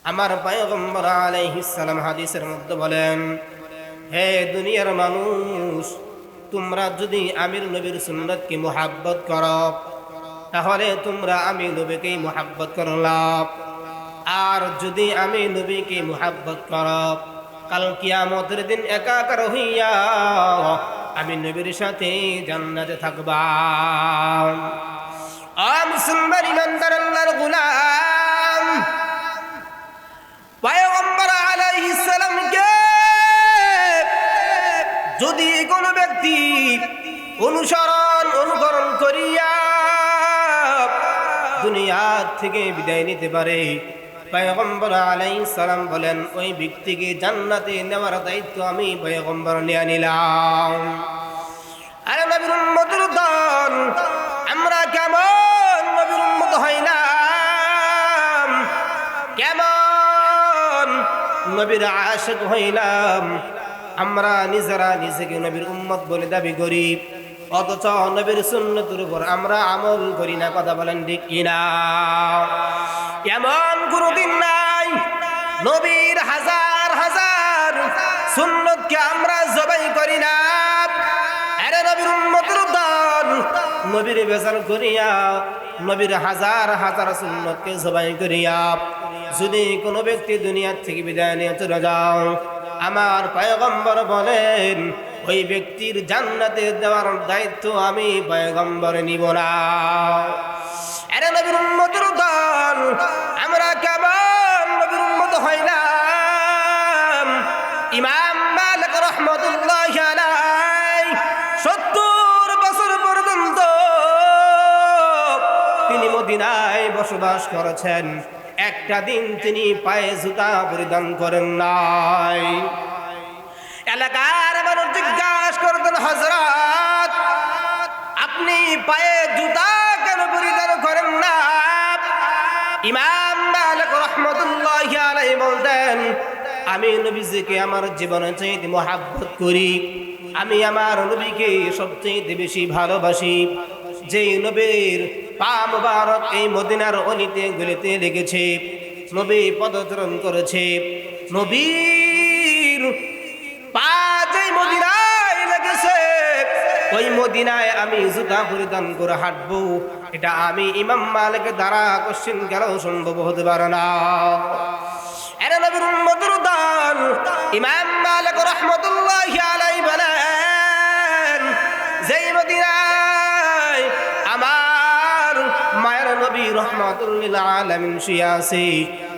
আমার পয়গম্বর আলাইহিস সালাম হাদিসের মধ্যে বলেন, হে দুনিয়ার মানুষ, তোমরা যদি আমির নবীর সুন্নতকে মুহাব্বত করো তাহলে তোমরা আমি নবীকেই মুহাব্বত করলাম। আর যদি আমি নবীকে মুহাব্বত করো, কাল কিয়ামতের দিন একাকার হইয়া আমি নবীর সাথে জান্নাতে থাকবা। মুসলমান ইমানদার আল্লাহর গোলাম, পয়গম্বর আলাইহিস সালামকে যদি কোনো ব্যক্তি অনুকরণ করিয়া দুনিয়া থেকে বিদায় নিতে পারে, পয়গম্বর আলাইহিস সালাম বলেন ওই ব্যক্তিকে জান্নাতে নেওয়ার দায়িত্ব আমি পয়গম্বর নিয়ে নিলাম। আরে নবীর উম্মতের দল, আমরা কেমন নবীর উম্মত হইলাম, কেমন নবীর আশিক হইলাম। আমরা নিজেরা নিজেকে নবীর উম্মত বলে দাবি করি, অথচ নবীর সুন্নতের উপর আমরা আমল করি না। কথা বলেন ঠিক কিনা? এমন কোনদিন নাই নবীর হাজার হাজার সুন্নতকে আমরা জবাই করি না। আরে নবীর উম্মতের দল, নবীর বেজার করিয়া নবীর হাজার হাজার সুন্নতকে জবাই করিয়া যদি কোনো ব্যক্তি দুনিয়ার থেকে বিদায় নিয়ে চলে যাও, আমার পয়গম্বর বলেন ওই ব্যক্তির জান্নাতে দেওয়ার দায়িত্ব আমি পয়গম্বর নিব না। আরে নবীর উম্মতের দল, আমরা কেমন নবীর উম্মত হইলাম। ইমাম মালিক রাহমাতুল্লাহি আলাইহি 70 বছর পর্যন্ত তিনি মদিনায় বসবাস করেছেন, একটা দিন তিনি পায়ে জুতা পরিধান করেন নাই। এলাকার মানুষ জিজ্ঞাসা করতেন, হযরত আপনি পায়ে জুতা কেন পরিধান করেন না? ইমাম মালিক রাহমাতুল্লাহি আলাইহি বলতেন, আমি নবীজিকে আমার জীবনে চাইতে মুহাব্বত করি, আমি আমার নবীকে সবচেয়ে বেশি ভালোবাসি। যেই নবীর পা মুবারক এই মদিনার অলিতে গলিতে লেগেছে, নবী পদচারণ করেছে, নবীর পা যেই মদিনায় লেগেছে ওই মদিনায় আমি জুতা পরিধান করে হাঁটবো, এটা আমি ইমাম মালিক দ্বারা কোশ্চেন গেল সম্ভব হতে পারে না। এরা নবীর উম্মতের দল, ইমাম মালিক রাহমাতুল্লাহি আলাইহি বলেন, যেই মদিনায় আমার মায়ের নবী রাহমাতুল লিল আলামিন শুয়ে আছে,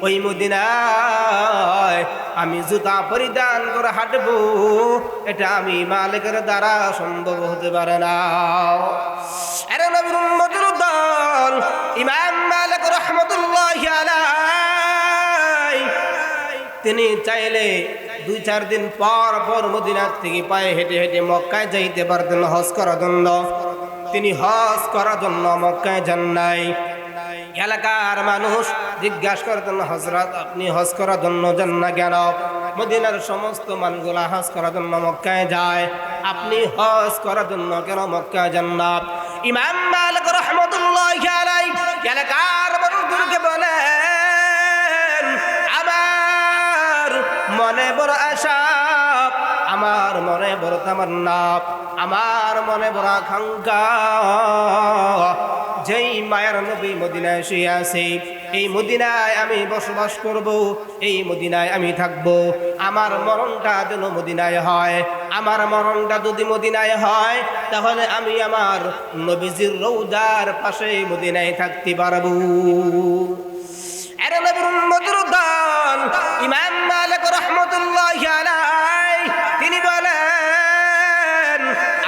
ওই মদিনায় আমি জুতা পরিধান করে হাঁটবো, এটা আমি মালিকের দ্বারা সম্ভব হতে পারে না। আরে নবীর উম্মতের দল, ইমাম মালিক রাহমাতুল্লাহি আলাইহি তিনি চাইলে 2-4 দিন পর পর মদিনা থেকে পায়ে হেঁটে হেঁটে মক্কায় যাইতে পারতেন হজ করার জন্য। তিনি হজ করার জন্য মক্কায় যান নাই। এলাকার মানুষ জিজ্ঞাসা করতেন, হযরত আপনি হজ করার জন্য যান না কেন? মদিনার সমস্ত মানুষগুলা হজ করার জন্য মক্কায় যায়, আপনি হজ করার জন্য কেন মক্কায় যান না? ইমাম মালিক রাহমাতুল্লাহি আলাইহি এলাকার মানুষদেরকে বলেন, আমার মনে বড় আশা, আমার মনে বড় তামান্না, আমার মনে বড় আকাঙ্ক্ষা, যেই মায়ের নবী মদিনায় শুয়ে আছে, এই মদিনায় আমি বসবাস করব, এই মদিনায় আমি থাকব। আমার মরণটা যেন মদিনায় হয়। আমার মরণটা যদি মদিনায় হয় তাহলে আমি আমার নবীজির রওজার পাশে মদিনায় থাকতে পারবো। এরা নবীর উম্মতের দল, ইমাম মালিক রাহমাতুল্লাহি আলাইহি তিনি বলেন,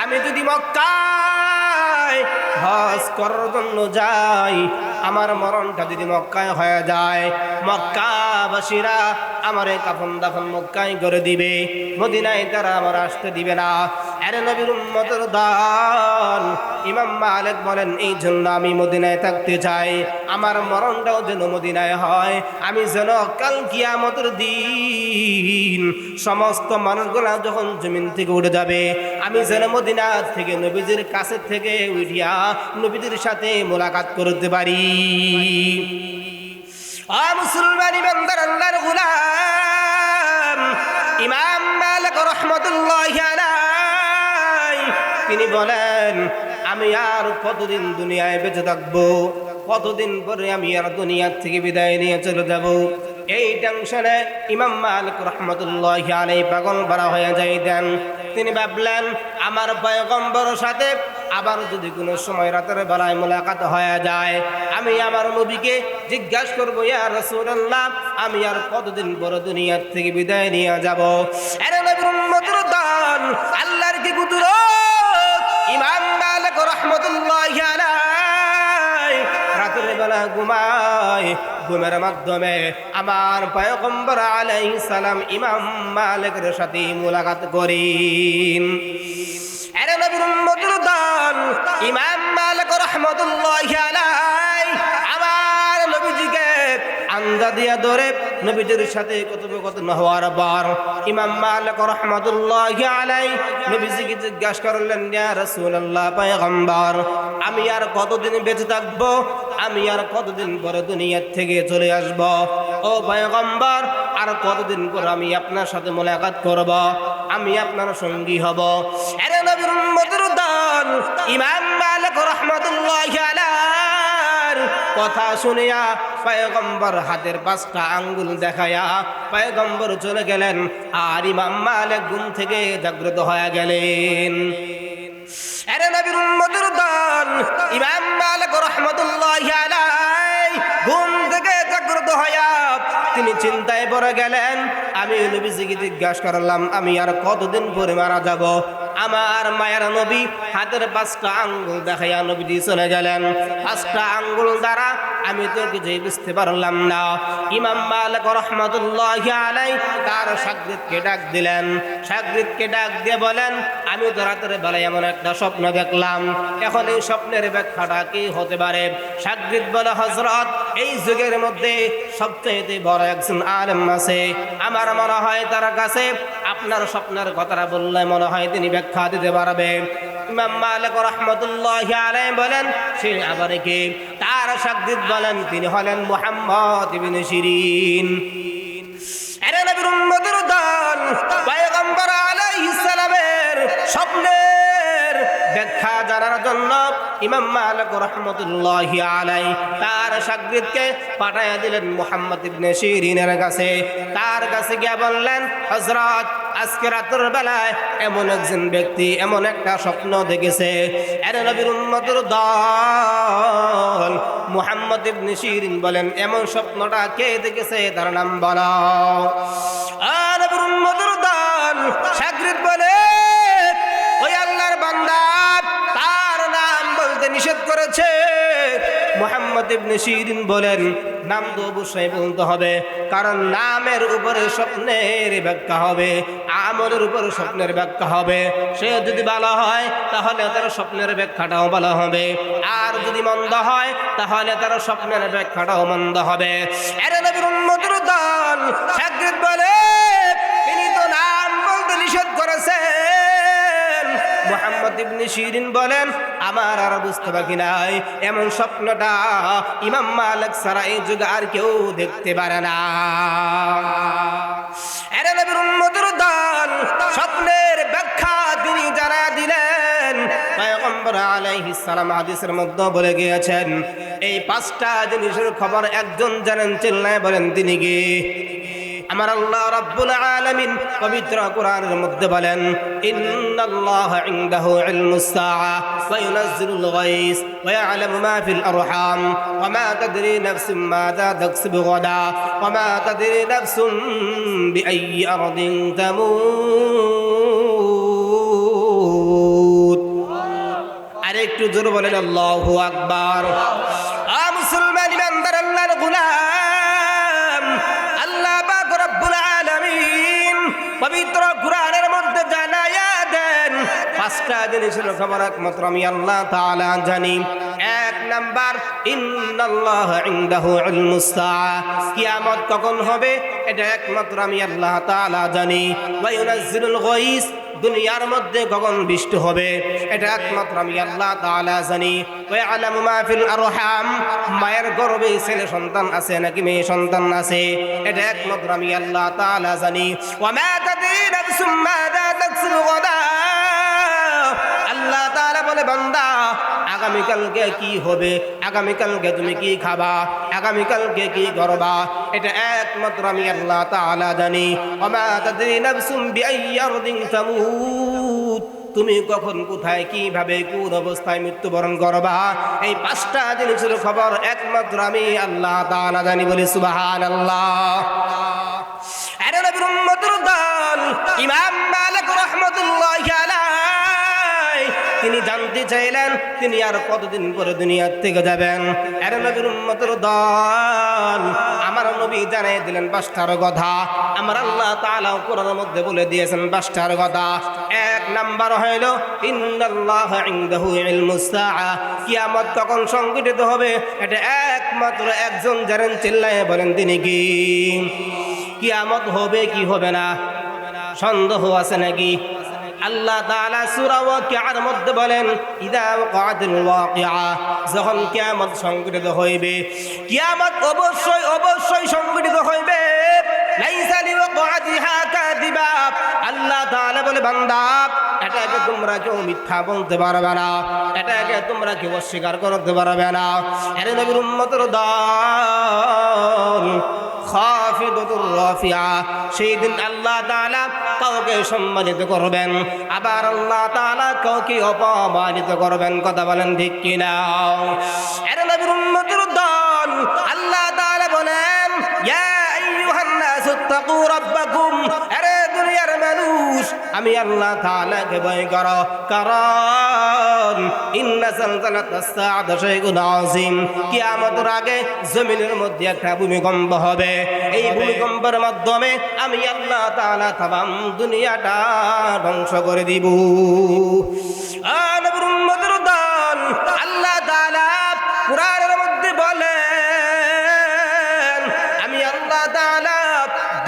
আমি যদি মক্কায় হজ করার জন্য যাই, আমার মরণটা যদি মক্কায় হয়ে যায়, মক্কাবাসীরা আমারে কাফন দাফন মক্কায় করে দিবে, মদিনায় তারা আমার আসতে দিবে না। আরে নবীর উম্মতের দল, ইমাম মালিক বলেন, এই জন্য আমি মদিনায় থাকতে চাই, আমার মরণটাও যেন মদিনায় হয়। আমি যেন কাল কিয়ামতের দিন সমস্ত মানুষগুলা যখন জমিন থেকে উঠে যাবে, আমি যেন মদিনা থেকে নবীজির কাছে থেকে উঠিয়া নবীজির সাথে মোলাকাত করতে পারি। মুসলমান ইমানদার আল্লাহর বলেন আমি আর কতদিন দুনিয়ায় বেঁচে থাকবো, কতদিন পরে আমি আর দুনিয়ার থেকে বিদায় নিয়ে চলে যাব। এই টেনশনে ইমাম মালিক রাহমাতুল্লাহি আলাইহি পাগল পারা হয়ে যাইতেন। তিনি ভাবলেন আমার পয়গম্বরের সাথে আবার যদি কোনো সময় রাতের বেলায় মোলাকাত হয়ে যায়, আমি আমার নবীকে জিজ্ঞাসা করবো, ইয়া রাসূলুল্লাহ আমি আর কতদিন পরে দুনিয়ার থেকে বিদায় নিয়ে যাব। আরে নবীর উম্মতের দল, আল্লাহর কি কুদরত! ইমাম মালিক রাহমাতুল্লাহি আলাইহি রাতের বেলা ঘুমায়, ঘুমের মাধ্যমে আমার পয়গম্বর আলাইহিস সালাম ইমাম মালিকের সাথে মোলাকাত করেন। আরে নবীর উম্মতের দল, ইমাম মালিক রাহমাতুল্লাহি আলাইহি আমার নবীজিকে আন্দা দিয়া ধরে নবীজির সাথে কথোপকথন হওয়ার পর ইমাম মালিক রাহমাতুল্লাহি আলাইহি নবীজিকে জিজ্ঞাসা করলেন, ইয়া রাসূলুল্লাহ পয়গম্বর আমি আর কতদিন বেঁচে থাকব, আমি আর কতদিন পরে দুনিয়া থেকে চলে আসব? ও পয়গম্বর আর কতদিন পর আমি আপনার সাথে মোলাকাত করব, আমি আপনার সঙ্গী হব? আরে নবীর উম্মতের দল, ইমাম মালিক রাহমাতুল্লাহি আলাইহি কথা শুনিয়া পয়গম্বর হাতের 5টা আঙ্গুল দেখায়া পয়গম্বর চলে গেলেন, আর ইমাম মালিক ঘুম থেকে জাগ্রত হয়ে গেলেন। আরে নবীর উম্মতের দল, ইমাম মালিক রাহমাতুল্লাহি আলাইহি ঘুম থেকে জাগ্রত হয়া তিনি চিন্তায় পড়ে গেলেন। আমি নবীজিকে জিজ্ঞাসা করলাম আমি আর কতদিন পরে মারা যাব? আমার মায়ের নবী হাতের 5টা আঙ্গুল দেখাইয়া নবীজি চলে গেলেন। 5টা আঙ্গুল দ্বারা আমি তো কিছুই বুঝতে পারলাম না। ইমাম মালিক রাহমাতুল্লাহি আলাইহি তার শাগির্দকে ডাক দিলেন। শাগির্দকে ডাক দিয়ে বলেন, আমি তো রাতের বেলায় এমন একটা স্বপ্ন দেখলাম, এখন এই স্বপ্নের ব্যাখ্যাটা কি হতে পারে? শাগির্দ বলে, হযরত এই যুগের মধ্যে সবচেয়ে বড় একজন আলেম আছে, আমার মনে হয় তার কাছে আপনার স্বপ্নের কথাটা বললে মনে হয় তিনি ব্যাখ্যা দিতে পারবে। ইমাম মালিক রাহমাতুল্লাহি আলাইহি বলেন, সে আবার কে? তার শাগির্দ বলেন, তিনি হলেন মুহাম্মদ ইবনে সিরিন। আরে নবীর উম্মতের দল, পয়গম্বর আলাইহিস সালামের স্বপ্নের ব্যাখ্যা জানার জন্য ইমাম মালিক রাহমাতুল্লাহি আলাইহি তার শাগির্দকে পাঠায়া দিলেন মুহাম্মদ ইবনে সিরিনের কাছে। তার কাছে গিয়ে বললেন, হযরত আজকে রাতের বেলায় এমন একজন ব্যক্তি এমন একটা স্বপ্ন দেখেছে। আরে নবীর উম্মতের দল, মুহাম্মদ ইবনে সিরিন বলেন, এমন স্বপ্নটা কে দেখেছে তার নাম বলো। আর নবীর উম্মতের দল, শাগির্দ বলে, ওই আল্লাহর বান্দা তার নাম বলতে নিষেধ করেছে। মুহাম্মদ ইবনে সিরিন বলেন, নাম তো অবশ্যই বলতে হবে, কারণ নামের উপরে স্বপ্নের ব্যাখ্যা হবে, আমলের উপরে স্বপ্নের ব্যাখ্যা হবে। সে যদি ভালো হয় তাহলে তার স্বপ্নের ব্যাখ্যাটাও ভালো হবে, আর যদি মন্দ হয় তাহলে তার স্বপ্নের ব্যাখ্যাটাও মন্দ হবে। আরে নবীর উম্মতের দল, শাগির্দ বলে, তিনি তো নাম বলতে নিষেধ করেছেন। মুহাম্মদ ইবনে সিরিন বলেন, আমার আর বুঝতে বাকি নাই, এমন স্বপ্নটা ইমাম মালিক ছাড়া এই যুগে আর কেউ দেখতে পারে না। আরে নবীর উম্মতের দল, স্বপ্নের ব্যাখ্যা তিনি জানা দিলেন। পয়গম্বর আলাইহিস সালাম হাদিসের মধ্যে বলে গিয়েছেন, এই 5টা জিনিসের খবর একজন জানেন, চিল্লায় বলেন তিনি কি? আমার আল্লাহ রাব্বুল আলামিন পবিত্র কোরআনের মধ্যে বলেন, ইন্নাল্লাহা ইনদাহু ইলমুস সাআ ওয়া ইউনাজ্জিলুল গায়স ওয়া ইয়ালামু মা ফিল আরহাম ওয়া মা তাদরি নাফসুম মাযা তাকসিবু গাদা ওয়া মা তাদরি নাফসুম বিআইয়ি আরদিন তামুত। আরেকটু জোরে বলেন আল্লাহু আকবার। মুসলমান ইমানদার আল্লাহর গোলাম, আল্লাহ পাক রব্বুল আলামিন পবিত্র কোরআনের মধ্যে জানায়া দেন 5টা জিনিসের খবর একমাত্র আমি আল্লাহ তাআলা জানি। 1 নাম্বার, ইন্নাল্লাহা ইনদাহু ইলমুস সাআ, কিয়ামত কখন হবে এটা একমাত্র আমি আল্লাহ তাআলা জানি। ওয়া ইউনাজ্জিলুল গায়স, দুনিয়ার মধ্যে কখন বৃষ্টি হবে এটা একমাত্র আমি আল্লাহ তাআলা জানি। ওয়া ইয়ালামু মা ফিল আরহাম, মায়ের গর্ভে ছেলে সন্তান আছে নাকি মেয়ে সন্তান আছে এটা একমাত্র আমি আল্লাহ তাআলা জানি। ওয়া মা তাদরি নাফসুম মাযা তাকসিবু গাদা, আল্লাহ বলে বান্দা আগামীকালকে কি হবে, আগামীকালকে তুমি কি খাবা, আগামীকালকে কি করবা, এটা একমাত্র আমি আল্লাহ তাআলা জানি। ওমা তাদরি নাফসুম বিআইয়ি আরদিন তামুত, তুমি কখন কোথায় কিভাবে কোন অবস্থায় মৃত্যুবরণ করবা, এই পাঁচটা জিনিসের খবর একমাত্র আমি আল্লাহ তাআলা জানি। বলি সুবহানাল্লাহ। আরে নবীর উম্মতের দল ইমাম মালিক রাহমাতুল্লাহি আলাইহি তিনি জানতে চাইলেন তিনি আর কতদিন পরে দুনিয়া থেকে যাবেন। আরে নবীর উম্মতের দল আমার নবী জানিয়ে দিলেন পাঁচটার কথা। আমার আল্লাহ তাআলা কোরআনের মধ্যে বলে দিয়েছেন পাঁচটার কথা। এক নাম্বার হইল ইন্নাল্লাহা ইনদাহু ইলমুস সাআ, কিয়ামত কখন সংঘটিত হবে এটা একমাত্র একজন জানেন। চিল্লায়ে বলেন তিনি কি? কিয়ামত হবে কি হবে না সন্দেহ আছে নাকি? আল্লাহ তাআলা সূরা ওয়াকিআর মধ্যে বলেন ইযা ওয়াকাতিল ওয়াকিআ, যখন কিয়ামত সংঘটিত হইবে, কিয়ামত অবশ্যই অবশ্যই সংঘটিত হইবে। লাইসা লিওয়াকাতিহা কাযিবা, আল্লাহ তাআলা বলে বান্দা এটাকে তোমরা কেউ মিথ্যা বলতে পারবে না, এটাকে তোমরা কেউ অস্বীকার করতে পারবে না। আরে নবীর উম্মতের দল খাফিদাতুর রাফিআ, সেই দিন আল্লাহ তাআলা কাউকে সম্মানিত করবেন, আবার আল্লাহ তাআলা কাউকে অপমানিত করবেন। কথা বলেন ঠিক কিনা? আরে নবীর উম্মতের দল আল্লাহ তাআলা বলেন ইয়া আইয়ুহান নাসু তাকু রাব্বাকুম, আরে দুনিয়ার মানুষ আমি আল্লাহ তাআলাকে ভয় করো, কারণ ইন্না জালজালাতাস সাআতি শাইউন আযীম, কিয়ামতের আগে জমিনের মধ্যে একটা ভূমিকম্প হবে। এই ভূমিকম্পের মাধ্যমে আমি আল্লাহ তাআলা তামাম দুনিয়াটা ধ্বংস করে দিব। নবীর উম্মতের দল আল্লাহ তাআলা কুরআনের মধ্যে বলেন আমি আল্লাহ তাআলা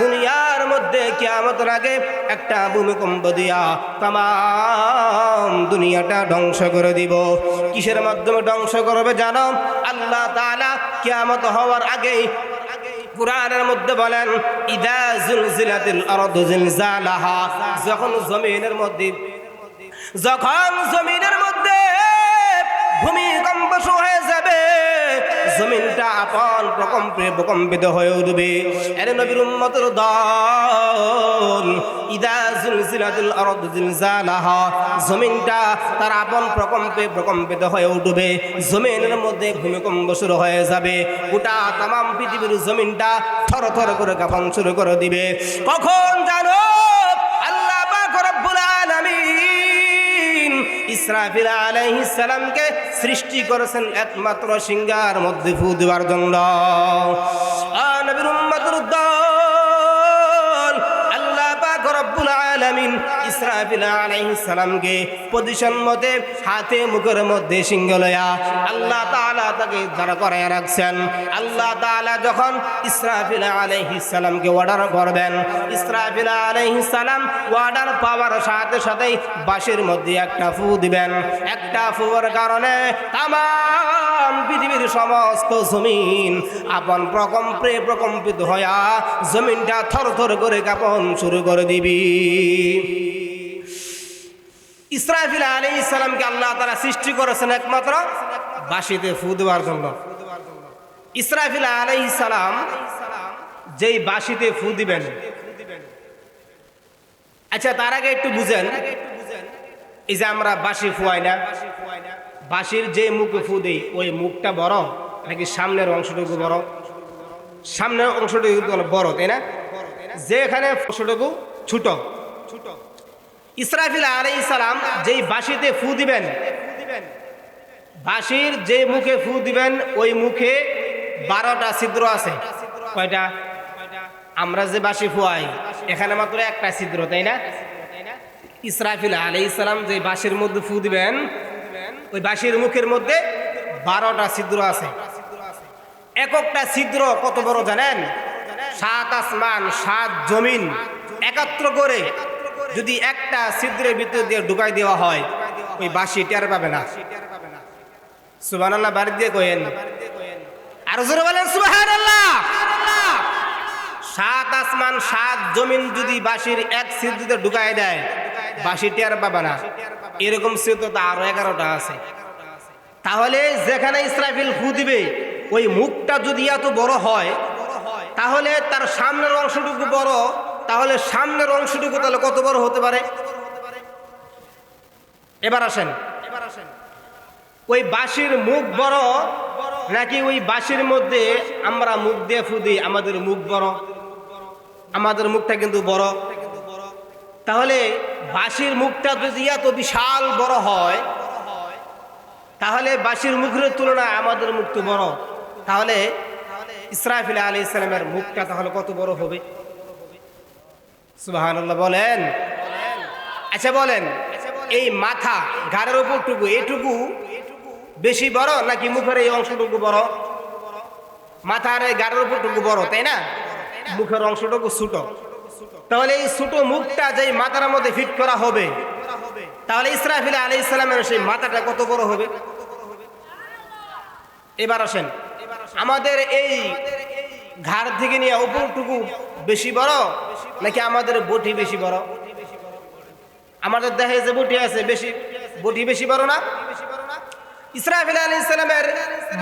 দুনিয়ার মধ্যে কিয়ামতের আগে একটা ভূমিকম্প দিয়া তামাম দুনিয়াটা ধ্বংস করে দিব। কিসের মাধ্যমে ধ্বংস করবে জানো? আল্লাহ তাআলা কিয়ামত হওয়ার আগে কুরআনের মধ্যে বলেন ইযা যুলজিলাতিল আরদু জিলজালাহা, যখন জমিনের মধ্যে ভূমিকম্প শুরু হয়ে যাবে, জমিনটা আপন প্রকম্পে প্রকম্পিত হয়ে উঠবে। আরে নবীর উম্মতের দল ইযা যুলজিলাতিল আরদু জিলজালাহা, জমিনটা তার আপন প্রকম্পে প্রকম্পিত হয়ে উঠবে, জমিনের মধ্যে ভূমিকম্প শুরু হয়ে যাবে, গোটা তামাম পৃথিবীর জমিনটা থরথর করে কাঁপন শুরু করে দিবে। কখন জানো? আল্লাহ পাক রব্বুল আলামিন ইসরাফিল আলাইহিস সালামকে সৃষ্টি করেছেন একমাত্র সিংহার মধ্যে ফু দেওয়ার জন্য। নবীর উম্মতের দল আল্লাহ পাক রব্বুল আলামিন ইসরাফিল আলাইহিস সালামকে পজিশন মতে হাতে মুখের মধ্যে সিংহ লয়া আল্লাহ তাআলা তাকে দাঁড় করায় রাখছেন। আল্লাহ তাআলা যখন ইসরাফিল আলাইহিস সালামকে অর্ডার করবেন, ইসরাফিল আলাইহিস সালাম অর্ডার পাওয়ার সাথে সাথেই বাঁশির মধ্যে একটা ফু দিবেন। একটা ফুর কারণে তামাম পৃথিবীর সমস্ত জমিন আপন প্রকম্পে প্রকম্পিত হইয়া জমিনটা থরথর করে কাঁপন শুরু করে দিবি। ইসরাফিল আলাইহিস সালামকে আল্লাহ তাআলা সৃষ্টি করেছেন একমাত্র বাঁশিতে ফু দেওয়ার জন্য। ইসরাফিল আলাইহিস সালাম যেই বাঁশিতে ফু দিবেন, আচ্ছা তার আগে একটু বুঝেন, এই যে আমরা বাঁশি ফুয়াই না, বাঁশির যে মুখে ফু দেই ওই মুখটা বড় নাকি সামনের অংশটুকু বড়? সামনের অংশটুকু বড়, তাই না? যেখানে অংশটুকু ছোট। ইসরাফিল আলাইহিস সালাম যেই বাঁশিতে ফু দিবেন, বাঁশির যে মুখে ফু দিবেন ওই মুখে 12টা ছিদ্র আছে। কয়টা? আমরা যে বাঁশি ফুয়াই এখানে মাত্র একটা ছিদ্র, তাই না? ইসরাফিল আলাইহিস সালাম যে বাঁশির মধ্যে ফু দিবেন ওই বাঁশির মুখের মধ্যে 12টা ছিদ্র আছে। এক একটা ছিদ্র কত বড় জানেন? 7 আসমান 7 জমিন একত্র করে যদি একটা ছিদ্রের ভিতর দিয়ে ঢুকাই দেওয়া হয় ওই বাঁশি টের পাবে না। সুবহানাল্লাহ বাড়ি দিয়ে কইেন, আর জোরে বলেন সুবহানাল্লাহ। 7 আসমান 7 জমিন যদি বাঁশির এক ছিদ্রে ঢুকাই দেয় বাঁশি টের পাবে না। এরকম সূরা তো আরো 11টা আছে। তাহলে যেখানে ইসরাফিল ফু দিবে ওই মুখটা যদি এত বড় হয় তাহলে তার সামনের অংশটুকু বড়, তাহলে সামনের অংশটুকু তাহলে কত বড় হতে পারে? এবার আসেন, ওই বাঁশির মুখ বড় নাকি ওই বাঁশির মধ্যে আমরা মুখ দিয়ে ফু দিই আমাদের মুখ বড়? আমাদের মুখটা কিন্তু বড়। তাহলে বাঁশির মুখটা যদি এত বিশাল বড় হয় তাহলে বাঁশির মুখের তুলনায় আমাদের মুখ তো বড়, তাহলে ইসরাফিল আলাইহিস সালামের মুখটা তাহলে কত বড় হবে? সুবহানাল্লাহ বলেন। আচ্ছা বলেন, এই মাথা ঘাড়ের উপরটুকু এটুকু বেশি বড় নাকি মুখের এই অংশটুকু বড়? মাথার এই ঘাড়ের উপরটুকু বড়, তাই না? মুখের অংশটুকু ছোট। তাহলে এই ছোট মুখটা যেই মাথার মধ্যে ফিট করা হবে তাহলে ইসরাফিল আলাইহিস সালামের সেই মাথাটা কত বড় হবে? এবার আসেন, আমাদের এই ঘাড় থেকে নিয়ে উপরটুকু বেশি বড় নাকি আমাদের বটি বেশি বড়? আমাদের দেহে যে বটি আছে বটি বেশি বড় না? ইসরাফিল আলাইহিস সালামের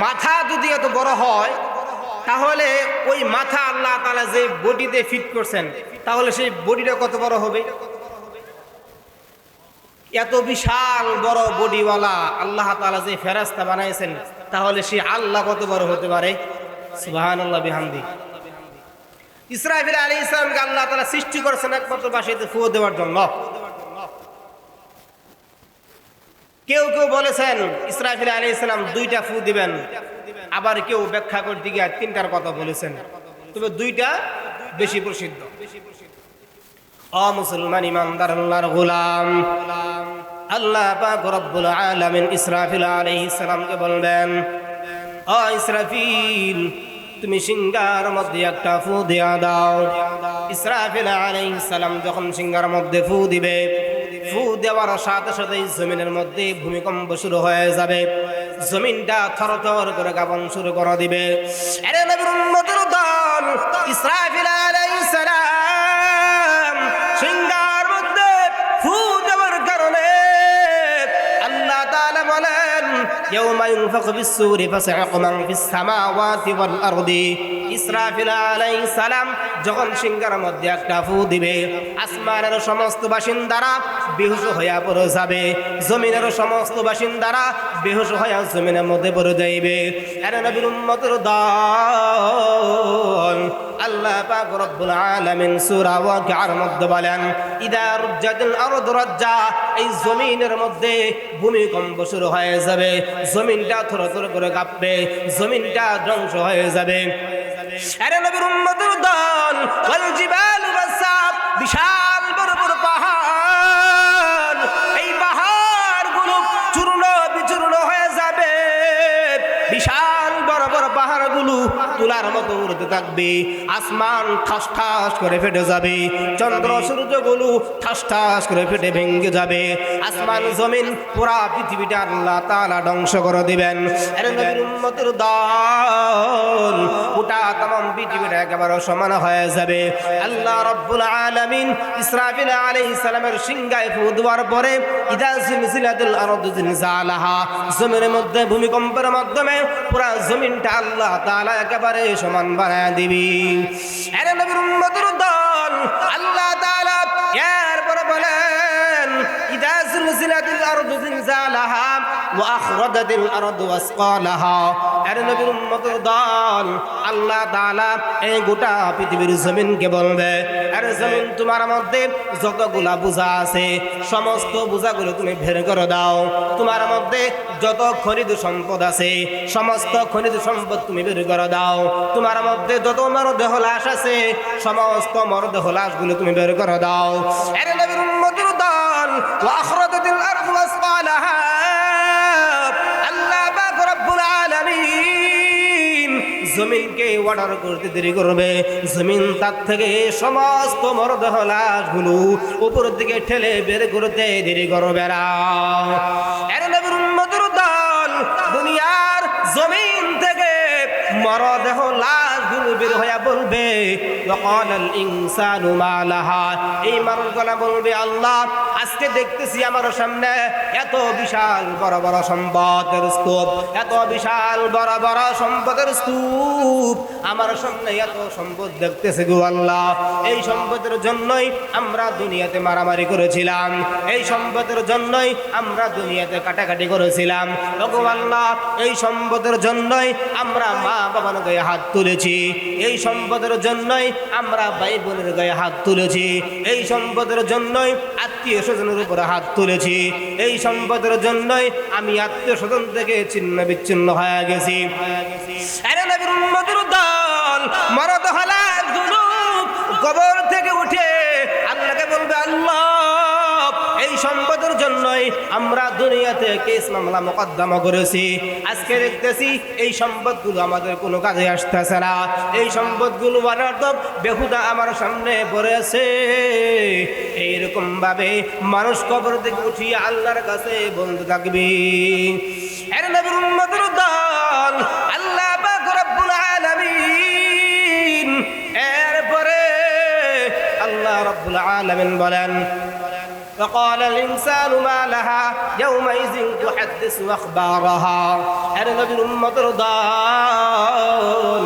মাথা যদি এত বড় হয় তাহলে ওই মাথা আল্লাহ তাআলা যে বডিতে ফিট করছেন তাহলে সেই বডিটা কত বড় হবে? এত বিশাল বড় বডিওয়ালা আল্লাহ তাআলা যে ফেরেশতা বানাইছেন তাহলে সেই আল্লাহ কত বড় হতে পারে? সুবহানাল্লাহ বিহামদি। ইসরাফিল আলাইহিস সালামকে আল্লাহ তাআলা সৃষ্টি করেছেন একমাত্র বাঁশিতে ফু দেওয়ার জন্য। কেউ কেউ বলেছেন ইসরাফিল আলাইহিস সালাম 2টা ফু দিবেন, আবার কেউ ব্যাখ্যা করতে গিয়ে 3টার কথা বলেছেন, তবে 2টা বেশি প্রসিদ্ধ। ও মুসলমান ইমানদার আল্লাহর গোলাম, আল্লাহ পাক রব্বুল আলামিন ইসরাফিল আলাইহিস সালামকে বলবেন, ও ইসরাফিল তুমি সিংহার মধ্যে একটা ফু দিয়া দাও। ইসরাফিল আলাইহিস সালাম যখন সিংহার মধ্যে ফু দিবে, ফু দেওয়ার সাথে সাথে জমিনের মধ্যে ভূমিকম্প শুরু হয়ে যাবে, জমিনটা থরথর করে কাঁপন শুরু করে দিবে। আরে নবীর উম্মতের দল, ইসরাফিল আলাইহিস সালাম সিংহার মধ্যে ফু দেওয়ার কারণে আল্লাহ তাআলা বলেন ইয়াউমা ইউনফাখু ফিস-সূরি ফাসা'iqa মান ফিস-সামাওয়াতি ওয়াল-আরদি। ইসরাফিল আলাইহিস সালাম যখন সিংহার মধ্যে একটা ফু দিবে আসমানের সমস্ত বাসিন্দারা বেহুশ হয়ে পড়ে যাবে, জমিনের সমস্ত বাসিন্দারা বেহুশ হয়ে জমিনের মধ্যে পড়ে যাইবে। আরে নবীর উম্মতের দল, আল্লাহ পাক রব্বুল আলামিন সূরা ওয়াকিআর মধ্যে বলেন ইদা রুজ্জাতিল আরদু রাজ্জা, এই জমিনের মধ্যে ভূমিকম্প শুরু হয়ে যাবে, জমিনটা থরথর করে কাঁপবে, জমিনটা ধ্বংস হয়ে যাবে। আরে নবীর উম্মতের দল, ওয়াল জিবালু বাসাব, বিশাল বড় বড় পাহাড়, এই পাহাড়গুলো চূর্ণ বিচূর্ণ হয়ে যাবে, বিশাল বড় বড় পাহাড়গুলো তুলার মতো উড়তে থাকবে, আসমান ঠাস ঠাস করে ফেটে যাবে, চন্দ্র সূর্যগুলো ঠাস ঠাস করে ফেটে ভেঙে যাবে, আসমান জমিন পুরা পৃথিবীটা আল্লাহ তাআলা ধ্বংস করে দিবেন। আরে নবীর উম্মতের দল, গোটা তাম পৃথিবীটা একেবারে সমান হয়ে যাবে। আল্লাহ রাব্বুল আলামিন ইসরাফিল আলাইহিস সালামের সিংহায় ফু দেওয়ার পরে ইদা জিলজিলাতুল আরদু জিলজালাহা, জমিনের মধ্যে ভূমিকম্পের মাধ্যমে পুরা জমিনটা আল্লাহ তাআলা একেবারে সমান বানায় দিবি। আরে নবীর উম্মতের দল, আল্লাহ তাআলা এরপরে বলেন ইদা জিলজিলাতুল আরদু জিলজালাহা ওয়া আখরাজাতিল আরদু আসকালাহা। আরে নবীর উম্মতের দল, আল্লাহ তাআলা এই গোটা পৃথিবীর জমিনকে বলবে, আরে জমিন তোমার মধ্যে যতগুলা বোঝা আছে সমস্ত বোঝাগুলো তুমি বের করে দাও, তোমার মধ্যে যত খনিজ সম্পদ আছে সমস্ত খনিজ সম্পদ তুমি বের করে দাও, তোমার মধ্যে যত মরদেহ লাশ আছে সমস্ত মরদেহ লাশগুলো তুমি বের করে দাও। আরে নবীর উম্মতের দল, ওয়া আখরাজাতিল আরদু আসকালাহা, আল্লাহ পাক রব্বুল আলামিন জমিনকে অর্ডার করতে দেরি করবে, জমিন তার থেকে সমস্ত মরদেহ লাশগুলো উপরের দিকে ঠেলে বের করতে দেরি করবে না। আরে নবীর উম্মতের দল, দুনিয়ার জমিন থেকে মরদেহ লাশগুলো বের হইয়া বলবে ওয়াকালাল ইনসানু মা লাহা, এই মানুষগুলা বলবে আল্লাহ আজকে দেখতেছি আমার সামনে এত বিশাল বড় বড় সম্পদের স্তূপ, এত বিশাল বড় বড় সম্পদের স্তূপ আমার সামনে এত সম্পদ দেখতেছে গো আল্লাহ। এই সম্পদের জন্যই আমরা দুনিয়াতে মারামারি করেছিলাম, এই সম্পদের জন্যই আমরা দুনিয়াতে কাটাকাটি করেছিলাম ওগো আল্লাহ। এই সম্পদের জন্যই আমরা মা বাবার গায়ে হাত তুলেছি, এই সম্পদের জন্যই আমরা ভাই বোনের গায়ে হাত তুলেছি, এই সম্পদের জন্যই আত্মীয় স্বজনের উপরে হাত তুলেছি, এই সম্পদের জন্যই আমি আত্মীয় স্বজন থেকে ছিন্ন বিচ্ছিন্ন হয়ে গেছি। আরে নবীর উম্মতের দল মরদ হালাগুলো কবর থেকে উঠে আল্লাহকে বলবে আল্লাহ এই সম্পদের জন্যই আমরা দুনিয়াতে কেস মামলা মোকদ্দমা করেছি, আজকে দেখতেছি এই সম্পদগুলো আমাদের কোনো কাজে আসতেছে না, এই সম্পদগুলো অনর্থক বেহুদা আমার সামনে পড়েছে। এইরকম ভাবে মানুষ কবর থেকে উঠিয়ে আল্লাহর কাছে বলতে থাকবে। এর নবীর উম্মতের দল আল্লাহ পাক রব্বুল আলামিন এরপরে আল্লাহ রব্বুল আলামিন বলেন وقال الإنسان ما لها يومئذ تحدث أخبارها। এর নবীর উম্মতের দল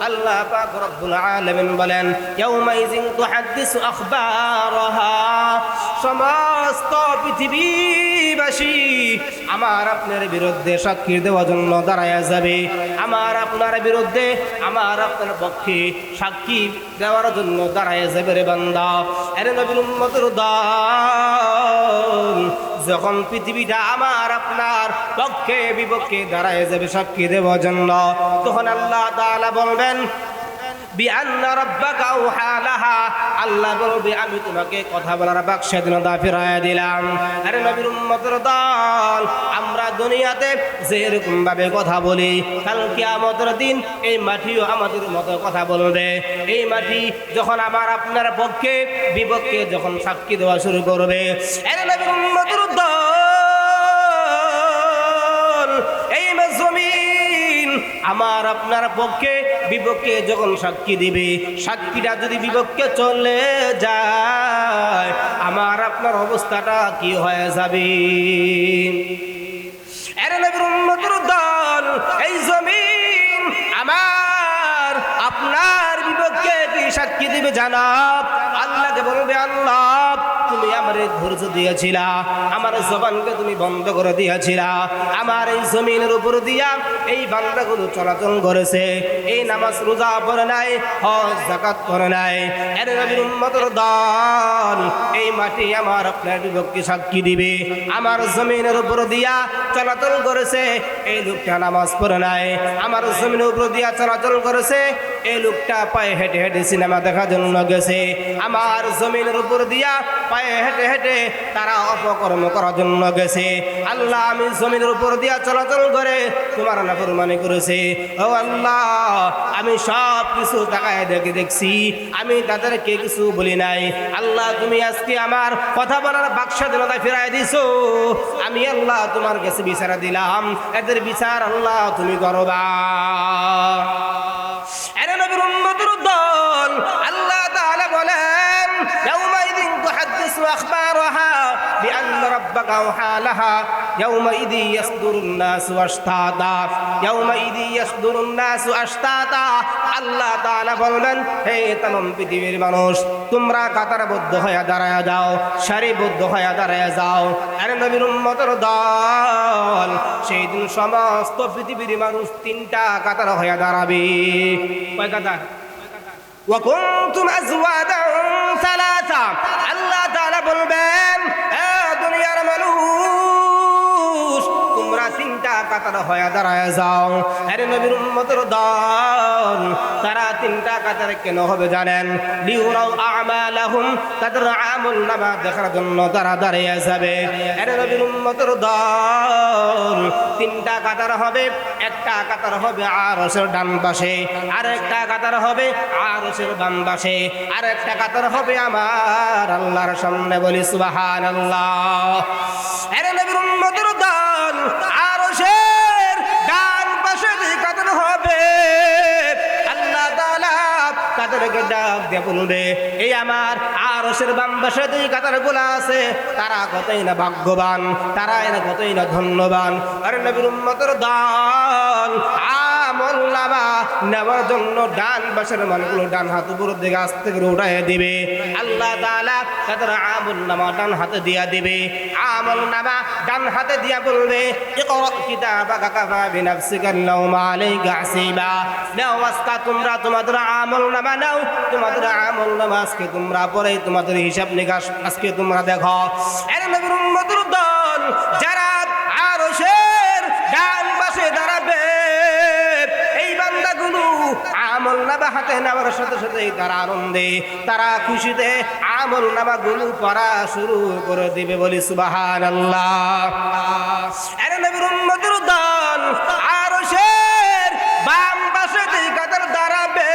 আল্লাহ পাক রব্বুল আলামিন বলেন يومئذ تحدث أخبارها, সমস্ত পৃথিবীবাসী আমার আপনার বিরুদ্ধে সাক্ষী দেওয়ার জন্য দাঁড়ায় যাবে, আমার আপনার বিরুদ্ধে আমার আপনার পক্ষে সাক্ষী দেওয়ার জন্য দাঁড়ায় যাবে রে বান্দা। এর নবীর উম্মতের দল যখন পৃথিবীটা আমার আপনার পক্ষে বিপক্ষে দাঁড়ায় যাবে সাক্ষী দেওয়ার জন্য, তখন আল্লাহ তাআলা বলবেন বিআন্না রাব্বাকা আওহা লাহা, আল্লাহ বলবে আমি তোমাকে কথা বলার বাক স্বাধীনতা ফিরাইয়া দিলাম। আরে নবীর উম্মতের দল আমরা দুনিয়াতে যেরকম ভাবে কথা বলি কাল কিয়ামতের দিন এই মাটিও আমাদের মতো কথা বলবে। এই মাটি যখন আমার আপনার পক্ষে বিপক্ষে যখন সাক্ষী দেওয়া শুরু করবে, আরে নবীর উম্মতের দল এই জমিন আমার আপনার পক্ষে বিপক্ষে যখন সাক্ষী দিবে, সাক্ষীটা যদি বিপক্ষে চলে যায় আমার আপনার অবস্থাটা কি হয়ে যাবে। এর নবীর উম্মতের দল এই জমিন আমার আপনার বিপক্ষে কি সাক্ষী দিবে জানাব? আল্লাহকে বলবে আল্লাহ তুমি আমারে ধৈর্য দিয়েছিলা, আমার জবানকে তুমি বন্ধ করে দিয়েছিলা, আমার এই জমিনের উপর দিয়া এই বান্দাগুলো চলাচল করেছে, এই নামাজ রোজা পড়ে নাই, হজ যাকাত করে নাই। এর নবীর উম্মতের দল এই মাটি আমার আপনার বিপক্ষে সাক্ষী দিবে, আমার জমিনের উপর দিয়া চলাচল করেছে এই লোকটা নামাজ পড়ে নাই, আমার জমিনের উপর দিয়া চলাচল করেছে এই লোকটা পায়ে হেঁটে হেঁটে সিনেমা দেখার জন্য গেছে, আমার জমিনের উপর দিয়া পায়ে হেঁটে হেঁটে তারা অপকর্ম করার জন্য গেছে। আল্লাহ আমি জমিনের উপর দিয়া চলাচল করে তোমার নাফরমানি করেছে, ও আল্লাহ আমি সব কিছু তাকায় দেখছি, আমি তাদেরকে কিছু বলি নাই। আল্লাহ তুমি আজকে আমার কথা বলার বাক স্বাধীনতা ফিরাই দিছো, আমি আল্লাহ তোমার কাছে বিচার দিলাম, এদের বিচার আল্লাহ তুমি করবা। এর নবীর উম্মতের দল আল্লাহ তাআলা বলেন ইয়াউমাইযিন তুহাদ্দিসু আখবারাহা বিআন্না রাব্বাকা আওহা লাহা ইয়াউমাইযি ইয়াসদুরুন নাসু আশতাতা, ইয়াউমাইযি ইয়াসদুরুন নাসু আশতাতা। আল্লাহ তাআলা বলবেন হে तमाम পৃথিবীর মানুষ তোমরা কাতারবদ্ধ হয়ে দাঁড়ায়া যাও, সারিবদ্ধ হয়ে দাঁড়ায়া যাও। আরে নবীর উম্মতের দল সেই দিন সমস্ত পৃথিবীর মানুষ তিনটা কাতার হয়ে দাঁড়াবে। কয় কাতার? وكنتم أزواجا ثلاثة, আল্লাহ তাআলা বলবেন এ দুনিয়ার মানুষ তোমরা তিনটা কাতার হয়ে দাঁড়ায় যাও। আরে নবীর উম্মতের দল তারা তিনটা কাতারে কেন হবে জানেন? লিউরাউ আমালাহুম, তাদের আমল নামা দেখার জন্য তারা দাঁড়িয়ে যাবে। আরে নবীর উম্মতের দল তিনটা কাতার হবে, একটা কাতার হবে আরশের ডান পাশে, আর একটা কাতার হবে আরশের বাম পাশে, আর একটা কাতার হবে আমার আল্লাহর সামনে। বলি সুবহানাল্লাহ। আরে নবীর উম্মতের দল আরশের ডান পাশে যে কাতার হবে করে ডাক দিয়ে বলবে, এই আমার আরশের বাম পাশে দুই কাতারগুলো আছে, তারা কতই না ভাগ্যবান, তারাই না কতই না ধন্যবান। আরে নবীর উম্মতের দল আমল নামা নেওয়ার জন্য ডান পাশের মানুষগুলো ডান হাত উপরের দিকে আস্তে করে উঠাই দিবে। আল্লাহ তাআলা তাদের আমল নামা ডান হাতে দিয়া দিবে। আমল নামা ডান হাতে দিয়া বলবে, ইকরা কিতাবাকা কাফা বিনাফসিকা আল-ইয়াওমা আলাইকা হাসিবা। নাও আজকে তোমরা তোমাদের আমল নামা নাও, তোমাদের আমল নামা আজকে তোমরা পড়ে তোমাদের হিসাব নিকাশ আজকে তোমরা দেখো। এর নবীর উম্মতের দল যারা আরশের ডান পাশে দাঁড়াবে, এই বান্দাগুলো আমল নামা হাতে নেওয়ার সাথে সাথে তারা আনন্দে, তারা খুশিতে আমল নামাগুলো পড়া শুরু করে দিবে। বলি সুবহানাল্লাহ। এর নবীর উম্মতের দল আরশের বাম পাশে যে কাতার দাঁড়াবে,